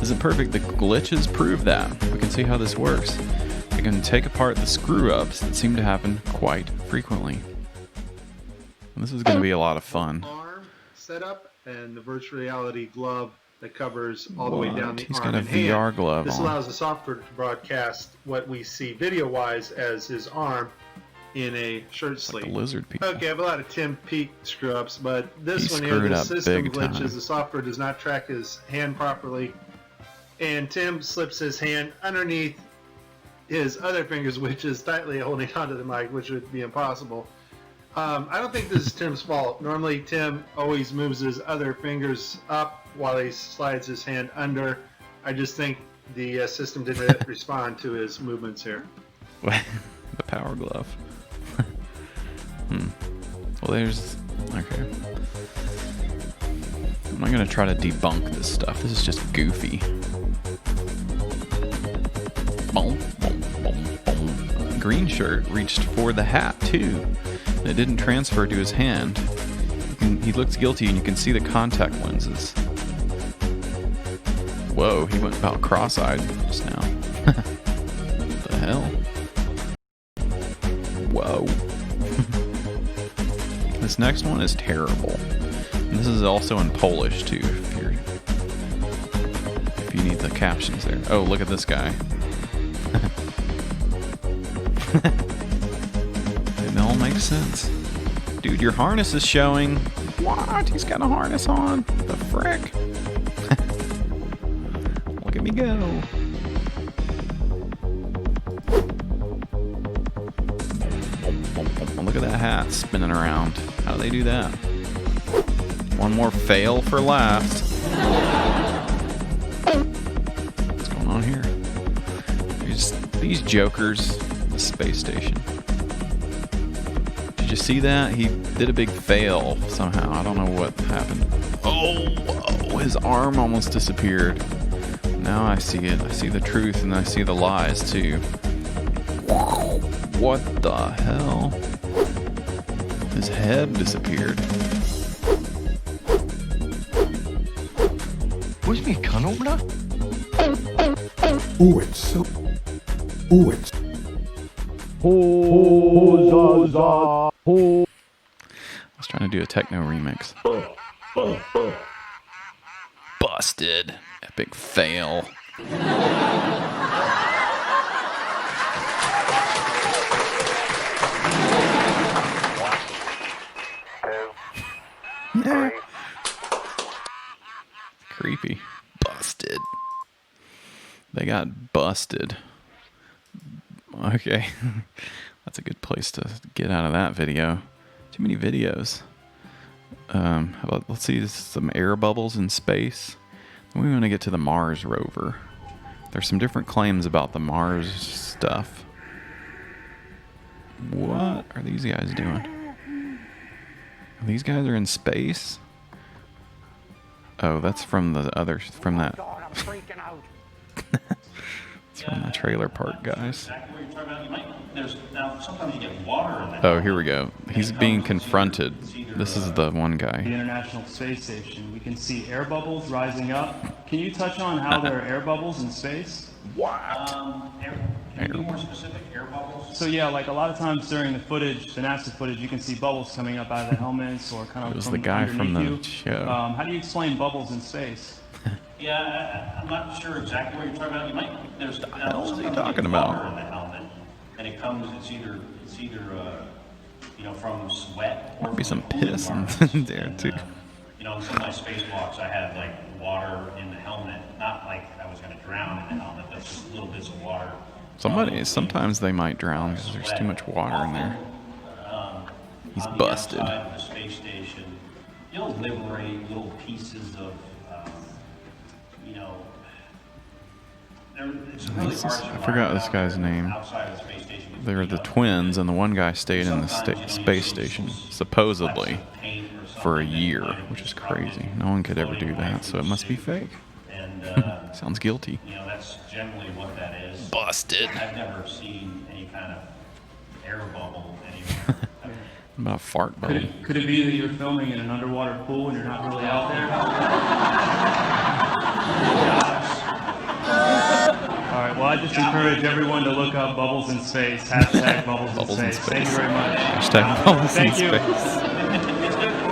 Isn't perfect. The glitches prove that. We can see how this works. We can take apart the screw-ups that seem to happen quite frequently. This is going to be a lot of fun. Arm setup and the virtual reality glove that covers all the way down the He's arm got a and VR hand. glove This on. allows the software to broadcast what we see video-wise as his arm in a shirt sleeve. Like the lizard people. Okay, I have a lot of Tim Peake screw-ups, but this He one here, screwed the up system big glitches. time. The software does not track his hand properly, and Tim slips his hand underneath his other fingers, which is tightly holding onto the mic, which would be impossible. I don't think this is Tim's fault. Normally, Tim always moves his other fingers up while he slides his hand under. I just think the system didn't respond to his movements here. The power glove. Well, there's... Okay. I'm not going to try to debunk this stuff. This is just goofy. Boom, boom, boom, boom. Green shirt reached for the hat, too. And it didn't transfer to his hand. He looks guilty, and you can see the contact lenses. Whoa, he went about cross-eyed just now. What the hell? Whoa. This next one is terrible. And this is also in Polish, too, if you need the captions there. Oh, look at this guy. It all makes sense. Dude, your harness is showing. What? He's got a harness on. The frick? Look at me go. Look at that hat spinning around. How do they do that? One more fail for last. What's going on here? There's these jokers at the space station. Did you see that? He did a big fail somehow. I don't know what happened. Oh, his arm almost disappeared. Now I see it. I see the truth and I see the lies too. What the hell? His head disappeared. Wo ist mein Kanonler? Oh, it's so. Oh, it's. I was trying to do a techno remix. Busted. Epic fail. Creepy. Busted. They got busted. Okay. That's a good place to get out of that video. Too many videos. How about, let's see, some air bubbles in space. Then we want to get to the Mars rover. There's some different claims about the Mars stuff. What are these guys doing? These guys are in space? Oh, that's from the other, from that. It's from the trailer park guys. now sometimes you get water in that. Oh, here we go. He's being confronted. This is the one The guy. International Space Station. We can see air bubbles rising up. Can you touch on how there are air bubbles in space? What? Can you be more specific? Air bubbles? So yeah, like a lot of times during the footage, the NASA footage, you can see bubbles coming up out of the helmets or kind of It was from the guy from the underneath you. show. How do you explain bubbles in space? Yeah, I'm not sure exactly what you're talking about. You might. There's. What the hell is he sometimes talking you get about? water in the helmet, and it comes. It's either you know, from sweat or Might be some from cooling piss in environments. there too. You know, in some of my spacewalks, I had like water in the helmet. Not like I was going to drown in the helmet, but just little bits of water. Sometimes they might drown because there's too much water in there. He's On busted. the outside of the space station, you'll liberate little pieces of, you know, it's really harsh I forgot this guy's name. outside of the space station. They were the twins, and the one guy stayed in the space station, supposedly, for a year, which is crazy. No one could ever do that, so it must be fake. Sounds guilty. You know, that's generally what that is. Busted. I've never seen any kind of air bubble anywhere. About fart bubble. Could it be that you're filming in an underwater pool and you're not really out there? All right, well, I just encourage everyone to look up bubbles in space, hashtag bubbles in space. Thank you very much. Hashtag bubbles in Thank you. space.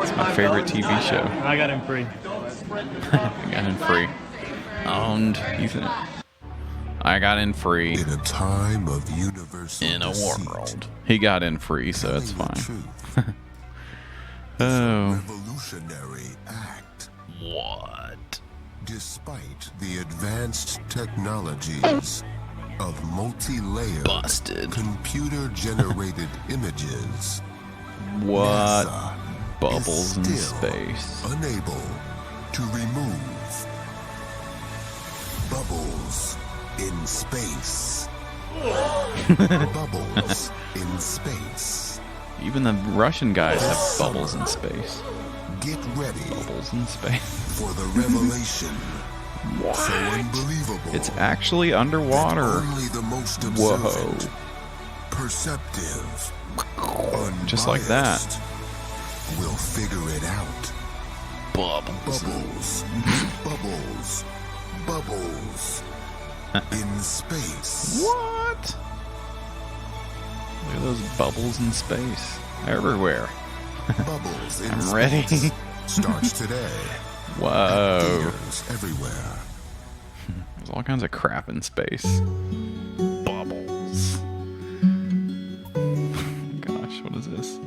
It's my favorite TV show. I got him free. I got in free. Owned Ethan. I got in free. In a time of universal in a deceit, world. He got in free, so it's fine. Oh. revolutionary act. What? Despite the advanced technologies of multi-layered computer-generated images, What? NASA Bubbles in is still space. unable to remove bubbles in space. Bubbles in space. Even the Russian guys have bubbles in space. Get ready. Bubbles in space. For the revelation. What? So unbelievable. It's actually underwater. Only the most observant, perceptive, just like that. Will figure it out. Bubbles. Bubbles. Bubbles. In space. What? Look at those bubbles in space. Everywhere. Bubbles in I'm ready. space. Starts today. Whoa. Theaters everywhere. There's all kinds of crap in space. Bubbles. Gosh, what is this?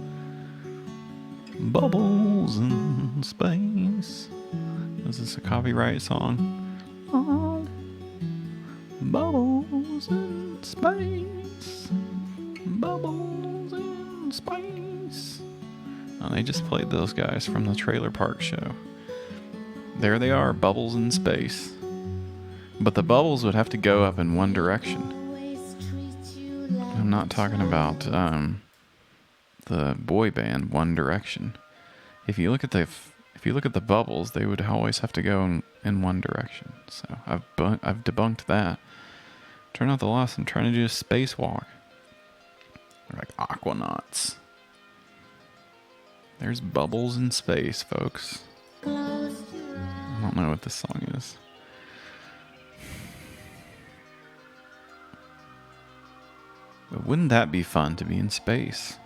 Bubbles in space. Is this a copyright song? Bubbles in space. Bubbles in space. Oh, they just played those guys from the Trailer Park Show. There they are, bubbles in space. But the bubbles would have to go up in one direction. I'm not talking about the boy band One Direction. If you look at the bubbles, they would always have to go in one direction. So I've debunked that. Turn out the loss. I'm trying to do a spacewalk. They're like aquanauts. There's bubbles in space, folks. I don't know what this song is. But wouldn't that be fun to be in space?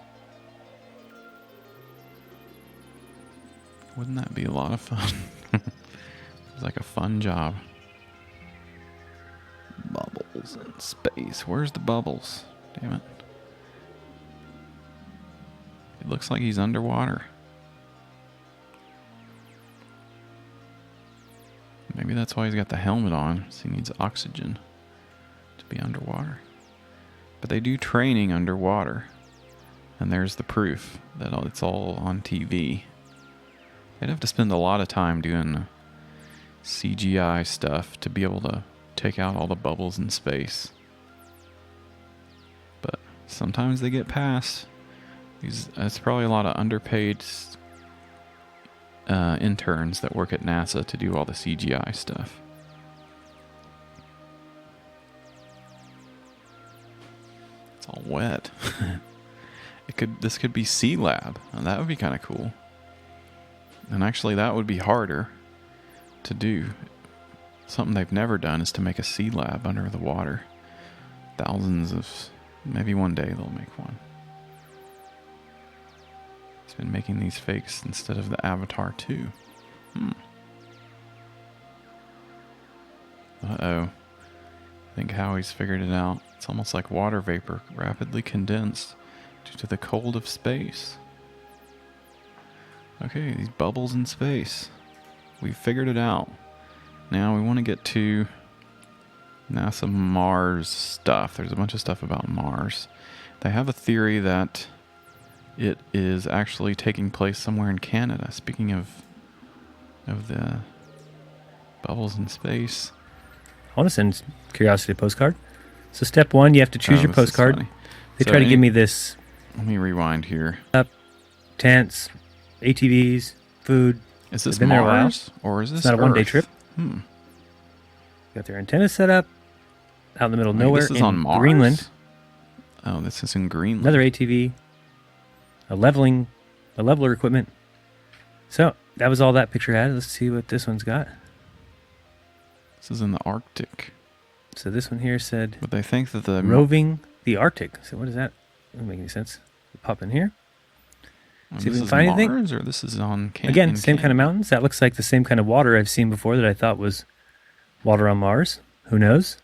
Wouldn't that be a lot of fun? It's like a fun job. Bubbles in space. Where's the bubbles? Damn it. It looks like he's underwater. Maybe that's why he's got the helmet on, so he needs oxygen to be underwater. But they do training underwater. And there's the proof that it's all on TV. They'd have to spend a lot of time doing CGI stuff to be able to take out all the bubbles in space. But sometimes they get past. It's probably a lot of underpaid interns that work at NASA to do all the CGI stuff. That's all wet. This could be Sea Lab, and that would be kind of cool. And actually, that would be harder to do. Something they've never done is to make a sea lab under the water. Maybe one day they'll make one. He's been making these fakes instead of the Avatar 2. Uh-oh. I think Howie's figured it out. It's almost like water vapor rapidly condensed due to the cold of space. Okay, these bubbles in space. We've figured it out. Now we want to get to NASA Mars stuff. There's a bunch of stuff about Mars. They have a theory that it is actually taking place somewhere in Canada. Speaking of the bubbles in space. I want to send Curiosity a postcard. So step 1, you have to choose your postcard. They try to give me this. Let me rewind here. Tents, ATVs, food. Is this been there a while. Mars or is this It's not a one-day trip. Hmm. Got their antennas set up out in the middle of nowhere This is in on Mars? Greenland. Oh, this is in Greenland. Another ATV, a leveler equipment. So that was all that picture had. Let's see what this one's got. This is in the Arctic. So this one here said, but they think that the roving the Arctic. So what is that? Doesn't make any sense. Pop in here. See if we can find anything. Mars, or this is on Again, same kind of mountains. That looks like the same kind of water I've seen before that I thought was water on Mars. Who knows?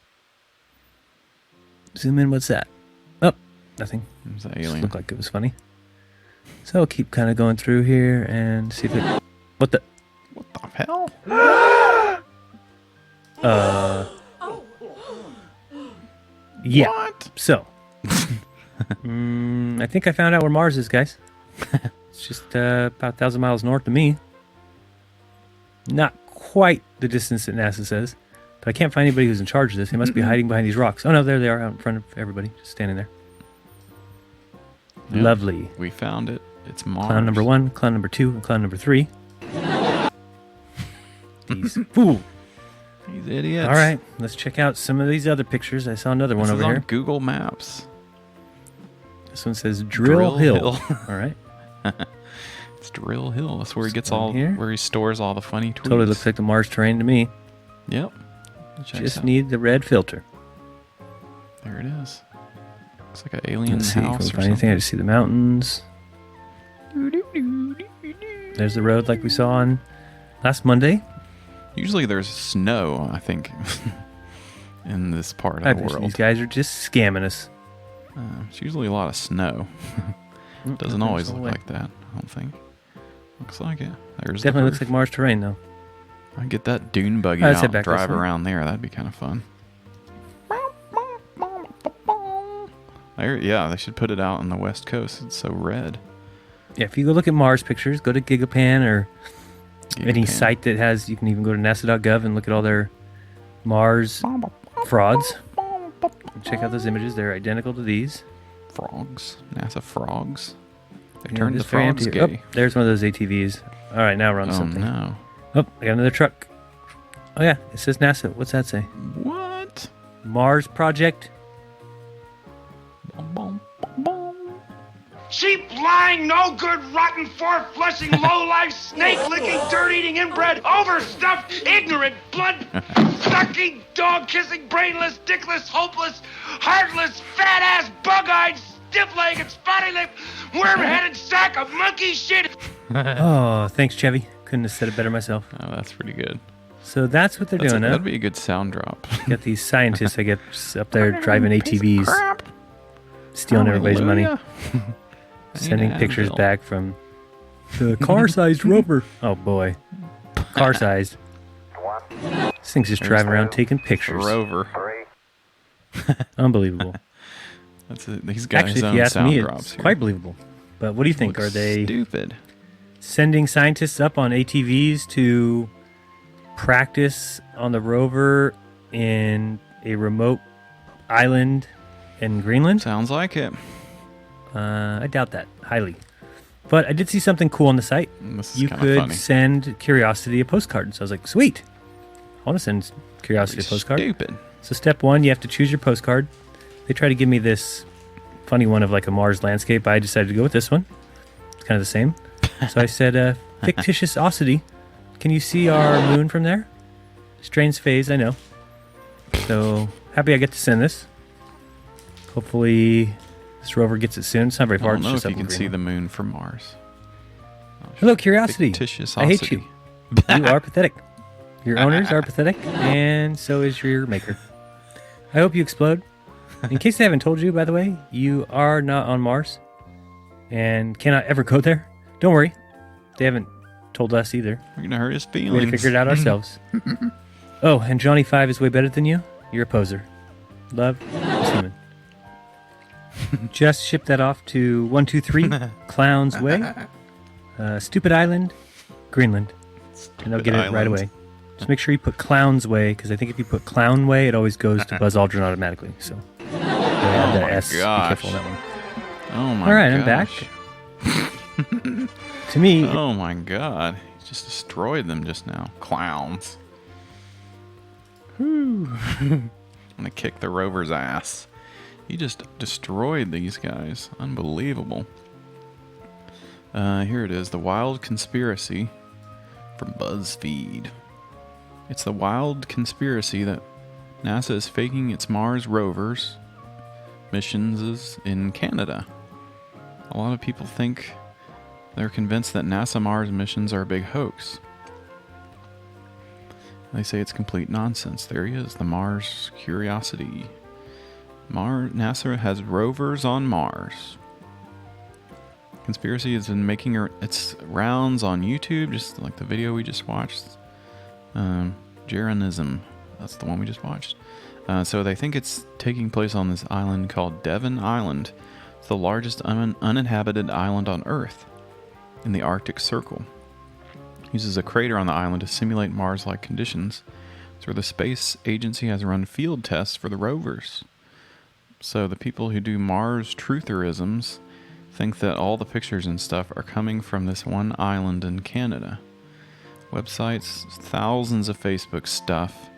Zoom in. What's that? Oh, nothing. It was an Just alien. looked like it was funny. So I'll keep kind of going through here and see if it. What the hell? Yeah. What? So, I think I found out where Mars is, guys. It's just about 1,000 miles north of me. Not quite the distance that NASA says, but I can't find anybody who's in charge of this. They must be hiding behind these rocks. Oh no, there they are out in front of everybody, just standing there. Yep. Lovely. We found it. It's Mars. Clown number 1, clown number 2, and clown number 3. These fool. These idiots. All right, let's check out some of these other pictures. I saw another one This over is on here. Google Maps. This one says Drill Hill. All right. It's Drill Hill. That's where he gets down here. where he stores all the funny tweets. Totally looks like the Mars terrain to me. Yep. Check Just this out. need the red filter. There it is. Looks like an alien Let's see, can house we or find anything? something. I just see the mountains. There's the road like we saw on last Monday. Usually there's snow, I think, in this part I of the bet world. these guys are just scamming us. It's usually a lot of snow. Doesn't there's always no look way. like that, I don't think. Looks like it. There's Definitely the looks like Mars terrain, though. I get that dune buggy Let's out head and back this drive way. around there. That'd be kind of fun. There, yeah, they should put it out on the West Coast. It's so red. Yeah, if you go look at Mars pictures, go to Gigapan or any Gigapan. site that has, you can even go to nasa.gov and look at all their Mars frauds. Check out those images. They're identical to these. Frogs. NASA frogs. They Yeah, turned the just very frogs empty. gay. Oh, there's one of those ATVs. All right, now we're on Oh, something. no. Oh, I got another truck. Oh, yeah, it says NASA. What's that say? What? Mars Project. Cheap, lying, no good, rotten, four-flushing, low-life, snake-licking, dirt-eating, inbred, overstuffed, ignorant, blood-sucking, dog-kissing, brainless, dickless, hopeless, heartless, fat-ass, bug-eyed, stiff-legged, spotty-lipped, worm-headed sack of monkey shit. Oh, thanks, Chevy. Couldn't have said it better myself. Oh, that's pretty good. So that's what they're doing, huh? That'd be a good sound drop. Got these scientists, I guess, up there driving ATVs, stealing everybody's money, Hallelujah. sending Need pictures Advil. back from the car-sized rover. Oh boy, car-sized. This thing's just There's driving around the- taking the pictures. rover. Unbelievable. These guys Actually, if own you ask sound me, drops it's here. quite believable. But what do you think? Looks Are they stupid? Sending scientists up on ATVs to practice on the rover in a remote island in Greenland? Sounds like it. I doubt that highly. But I did see something cool on the site. This is You kinda could funny. send Curiosity a postcard. So I was like, sweet. I want to send Curiosity a postcard. Stupid. So step 1, you have to choose your postcard. They try to give me this funny one of like a Mars landscape. I decided to go with this one. It's kind of the same. So I said, fictitious osity. Can you see our moon from there? Strange phase, I know. So happy I get to send this. Hopefully this rover gets it soon. It's not very far. I don't know it's just if you up in can see Greenland. the moon from Mars. Hello, Curiosity. Fictitious I hate osity. you. You are pathetic. Your owners are pathetic, and so is your maker. I hope you explode. In case I haven't told you, by the way, you are not on Mars and cannot ever go there. Don't worry. They haven't told us either. We're going to hurt his feelings. We're going to figure it out ourselves. Oh, and Johnny 5 is way better than you? You're a poser. Love is human. Just ship that off to 123 Clowns Way, Stupid Island, Greenland. And they'll get it right away. Just make sure you put Clown's Way, because I think if you put Clown Way, it always goes to Buzz Aldrin automatically. So, add that S. Be careful on that one. Oh my All right, gosh. I'm back. To me... Oh my god. He just destroyed them just now. Clowns. Whew. I'm gonna kick the rover's ass. He just destroyed these guys. Unbelievable. Here it is. The Wild Conspiracy from BuzzFeed. It's the wild conspiracy that NASA is faking its Mars rovers missions in Canada. A lot of people think they're convinced that NASA Mars missions are a big hoax. They say it's complete nonsense. There he is, the Mars Curiosity. NASA has rovers on Mars. Conspiracy has been making its rounds on YouTube, just like the video we just watched. Jeranism, that's the one we just watched. So they think it's taking place on this island called Devon Island. It's the largest uninhabited island on Earth in the Arctic Circle. It uses a crater on the island to simulate Mars-like conditions. It's where the space agency has run field tests for the rovers. So the people who do Mars trutherisms think that all the pictures and stuff are coming from this one island in Canada. Websites, thousands of Facebook stuff.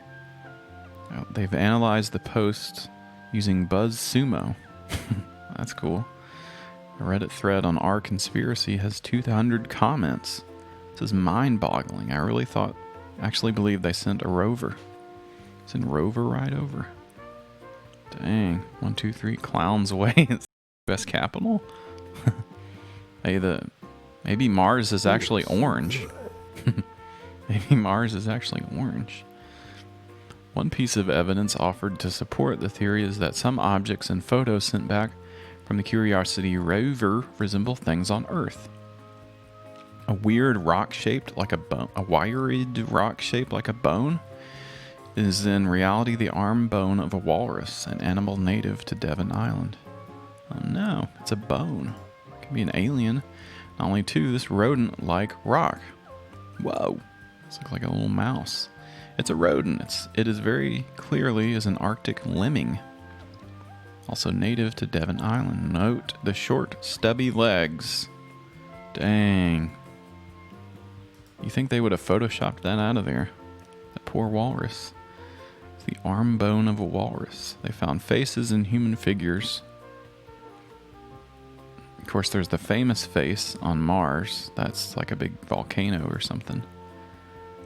They've analyzed the post using BuzzSumo. That's cool. A Reddit thread on our conspiracy has 200 comments. This is mind-boggling. I really actually believed they sent a rover. Send rover right over. Dang. 123 Clowns Way. US capital? Hey, maybe Mars is actually orange. Maybe Mars is actually orange. One piece of evidence offered to support the theory is that some objects and photos sent back from the Curiosity rover resemble things on Earth. A weird rock shaped like a bone, a wired rock shaped like a bone, is in reality the arm bone of a walrus, an animal native to Devon Island. Oh no, it's a bone. It could be an alien. Not only this rodent-like rock. Whoa, this looks like a little mouse. It's a rodent. It is very clearly is an Arctic lemming. Also native to Devon Island. Note the short, stubby legs. Dang. You think they would have photoshopped that out of there? That poor walrus. It's the arm bone of a walrus. They found faces and human figures. Of course, there's the famous face on Mars. That's like a big volcano or something.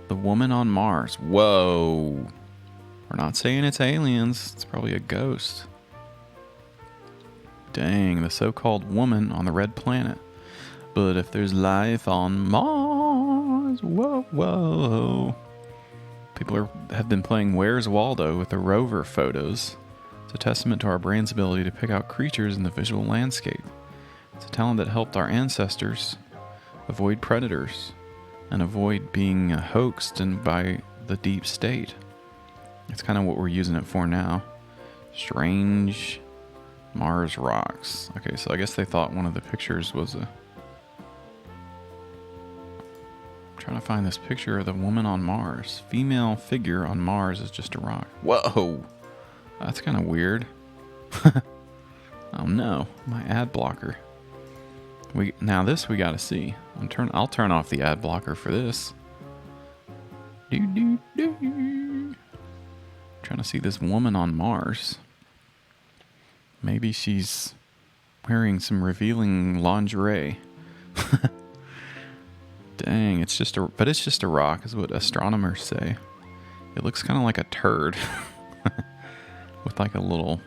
The woman on Mars. Whoa. We're not saying it's aliens. It's probably a ghost. Dang, the so-called woman on the red planet. But if there's life on Mars, whoa, whoa. People have been playing Where's Waldo with the rover photos. It's a testament to our brain's ability to pick out creatures in the visual landscape. It's a talent that helped our ancestors avoid predators and avoid being hoaxed by the deep state. It's kind of what we're using it for now. Strange Mars rocks. Okay, so I guess they thought one of the pictures was a... I'm trying to find this picture of the woman on Mars. Female figure on Mars is just a rock. Whoa! That's kind of weird. Oh no, my ad blocker. Now this we gotta see. I'll turn off the ad blocker for this. Trying to see this woman on Mars. Maybe she's wearing some revealing lingerie. Dang, it's just a rock, is what astronomers say. It looks kind of like a turd with like a little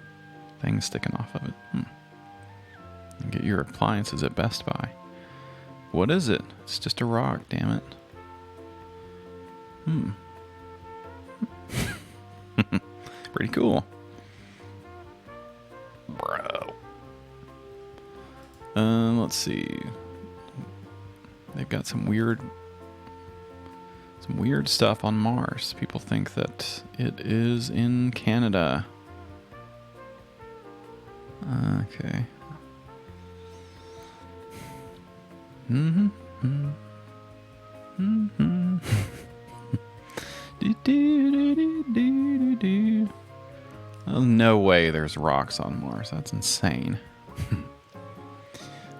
thing sticking off of it. You get your appliances at Best Buy. What is it? It's just a rock, damn it. Pretty cool. Bro. Let's see. They've got some weird stuff on Mars. People think that it is in Canada. Okay. Oh, no way there's rocks on Mars. That's insane.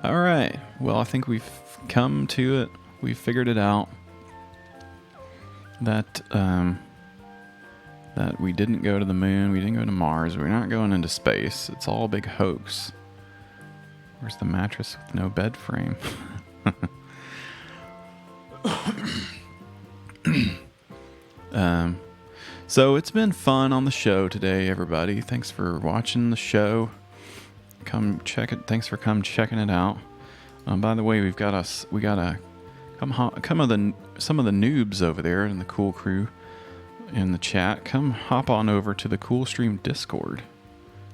All right. Well, I think we've come to it. We've figured it out. That we didn't go to the moon. We didn't go to Mars. We're not going into space. It's all a big hoax. Where's the mattress with no bed frame? So it's been fun on the show today, everybody. Thanks for watching the show. Come check it. Thanks for checking it out. By the way, we got some of the noobs over there in the Cool Crew in the chat. Come hop on over to the Cool Stream Discord.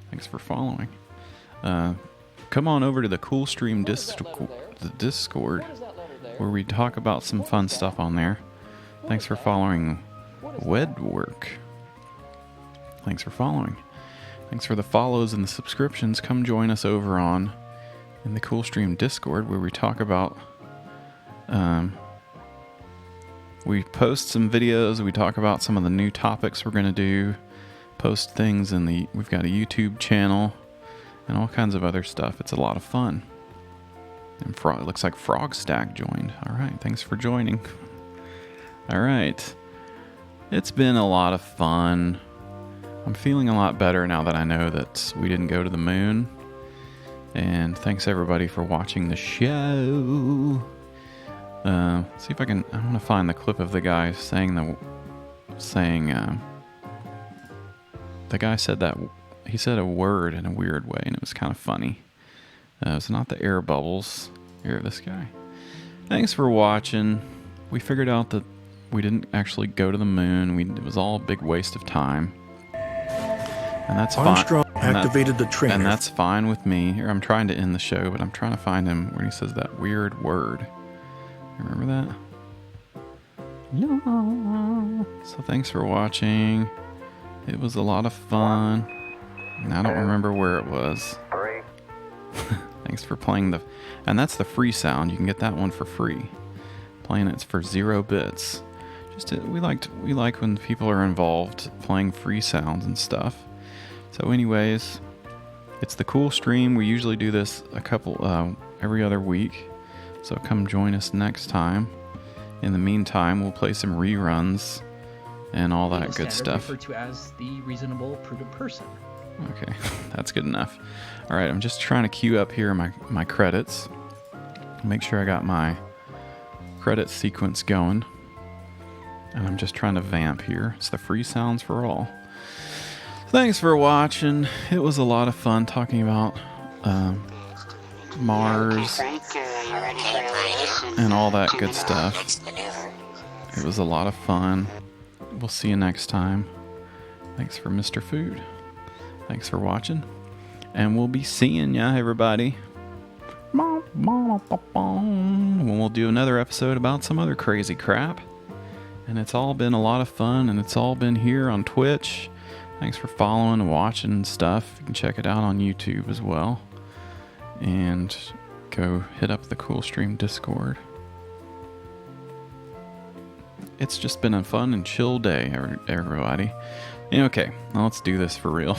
Thanks for following. Come on over to the Cool Stream Discord, where we talk about some fun stuff on there. Thanks for following Wedwork. Thanks for following. Thanks for the follows and the subscriptions. Come join us over in the Cool Stream Discord, where we talk about we post some videos, we talk about some of the new topics we're going to do, post things we've got a YouTube channel and all kinds of other stuff. It's a lot of fun. And it looks like Frogstack joined. All right, thanks for joining. All right. It's been a lot of fun. I'm feeling a lot better now that I know that we didn't go to the moon. And thanks everybody for watching the show. See if I want to find the clip of the guy the guy said he said a word in a weird way, and it was kind of funny. It's not the air bubbles. Here, this guy. Thanks for watching. We figured out that we didn't actually go to the moon. It was all a big waste of time. And that's fine. Armstrong activated the trainer. And that's fine with me. Here, I'm trying to end the show, but I'm trying to find him where he says that weird word. Remember that? Yeah. So thanks for watching. It was a lot of fun. And I don't remember where it was. Thanks for playing and that's the free sound. You can get that one for free. Playing it's for 0 bits. We like when people are involved playing free sounds and stuff. So anyways, it's the Cool Stream. We usually do this every other week. So come join us next time. In the meantime, we'll play some reruns and all that good stuff. Referred to as the reasonable, prudent person. Okay, that's good enough. All right, I'm just trying to queue up here my credits. Make sure I got my credit sequence going. And I'm just trying to vamp here. It's the free sounds for all. Thanks for watching. It was a lot of fun talking about Mars and all that good stuff. It was a lot of fun. We'll see you next time. Thanks for Mr. Food. Thanks for watching. And we'll be seeing ya, everybody. When we'll do another episode about some other crazy crap. And it's all been a lot of fun, and it's all been here on Twitch. Thanks for following and watching and stuff. You can check it out on YouTube as well. And go hit up the Cool Stream Discord. It's just been a fun and chill day, everybody. Okay, now let's do this for real.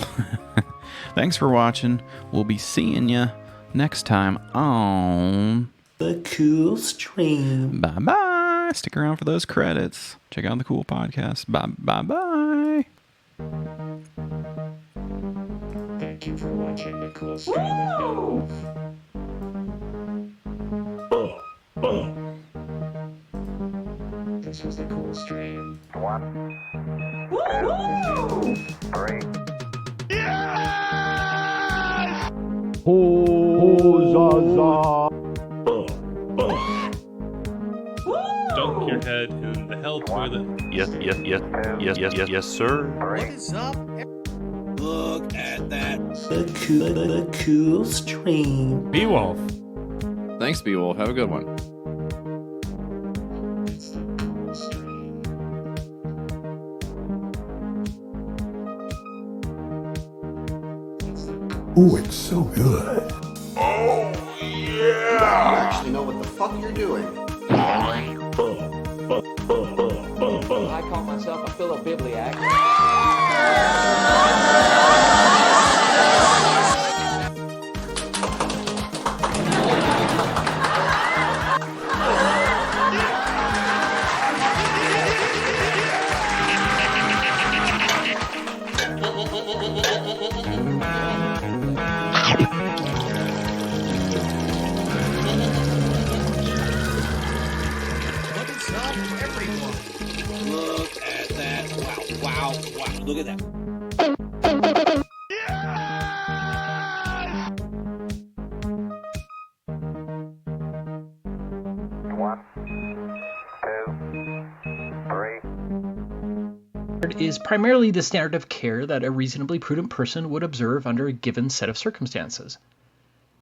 Thanks for watching. We'll be seeing ya next time on the Cool Stream. Bye-bye. Stick around for those credits. Check out the cool podcast. Bye-bye. you for watching the cool stream of Beleive. This was the cool stream. 1, 2, 3. Dunk your head in the hell toilet. Yes, sir. What is up? Look at that. The cool stream. Beowulf. Thanks, Beowulf. Have a good one. Ooh, it's so good. Oh, yeah! You actually know what the fuck you're doing. I call myself a philobibliac. What is up, everyone? Look at that. Wow. Look at that. Is primarily the standard of care that a reasonably prudent person would observe under a given set of circumstances.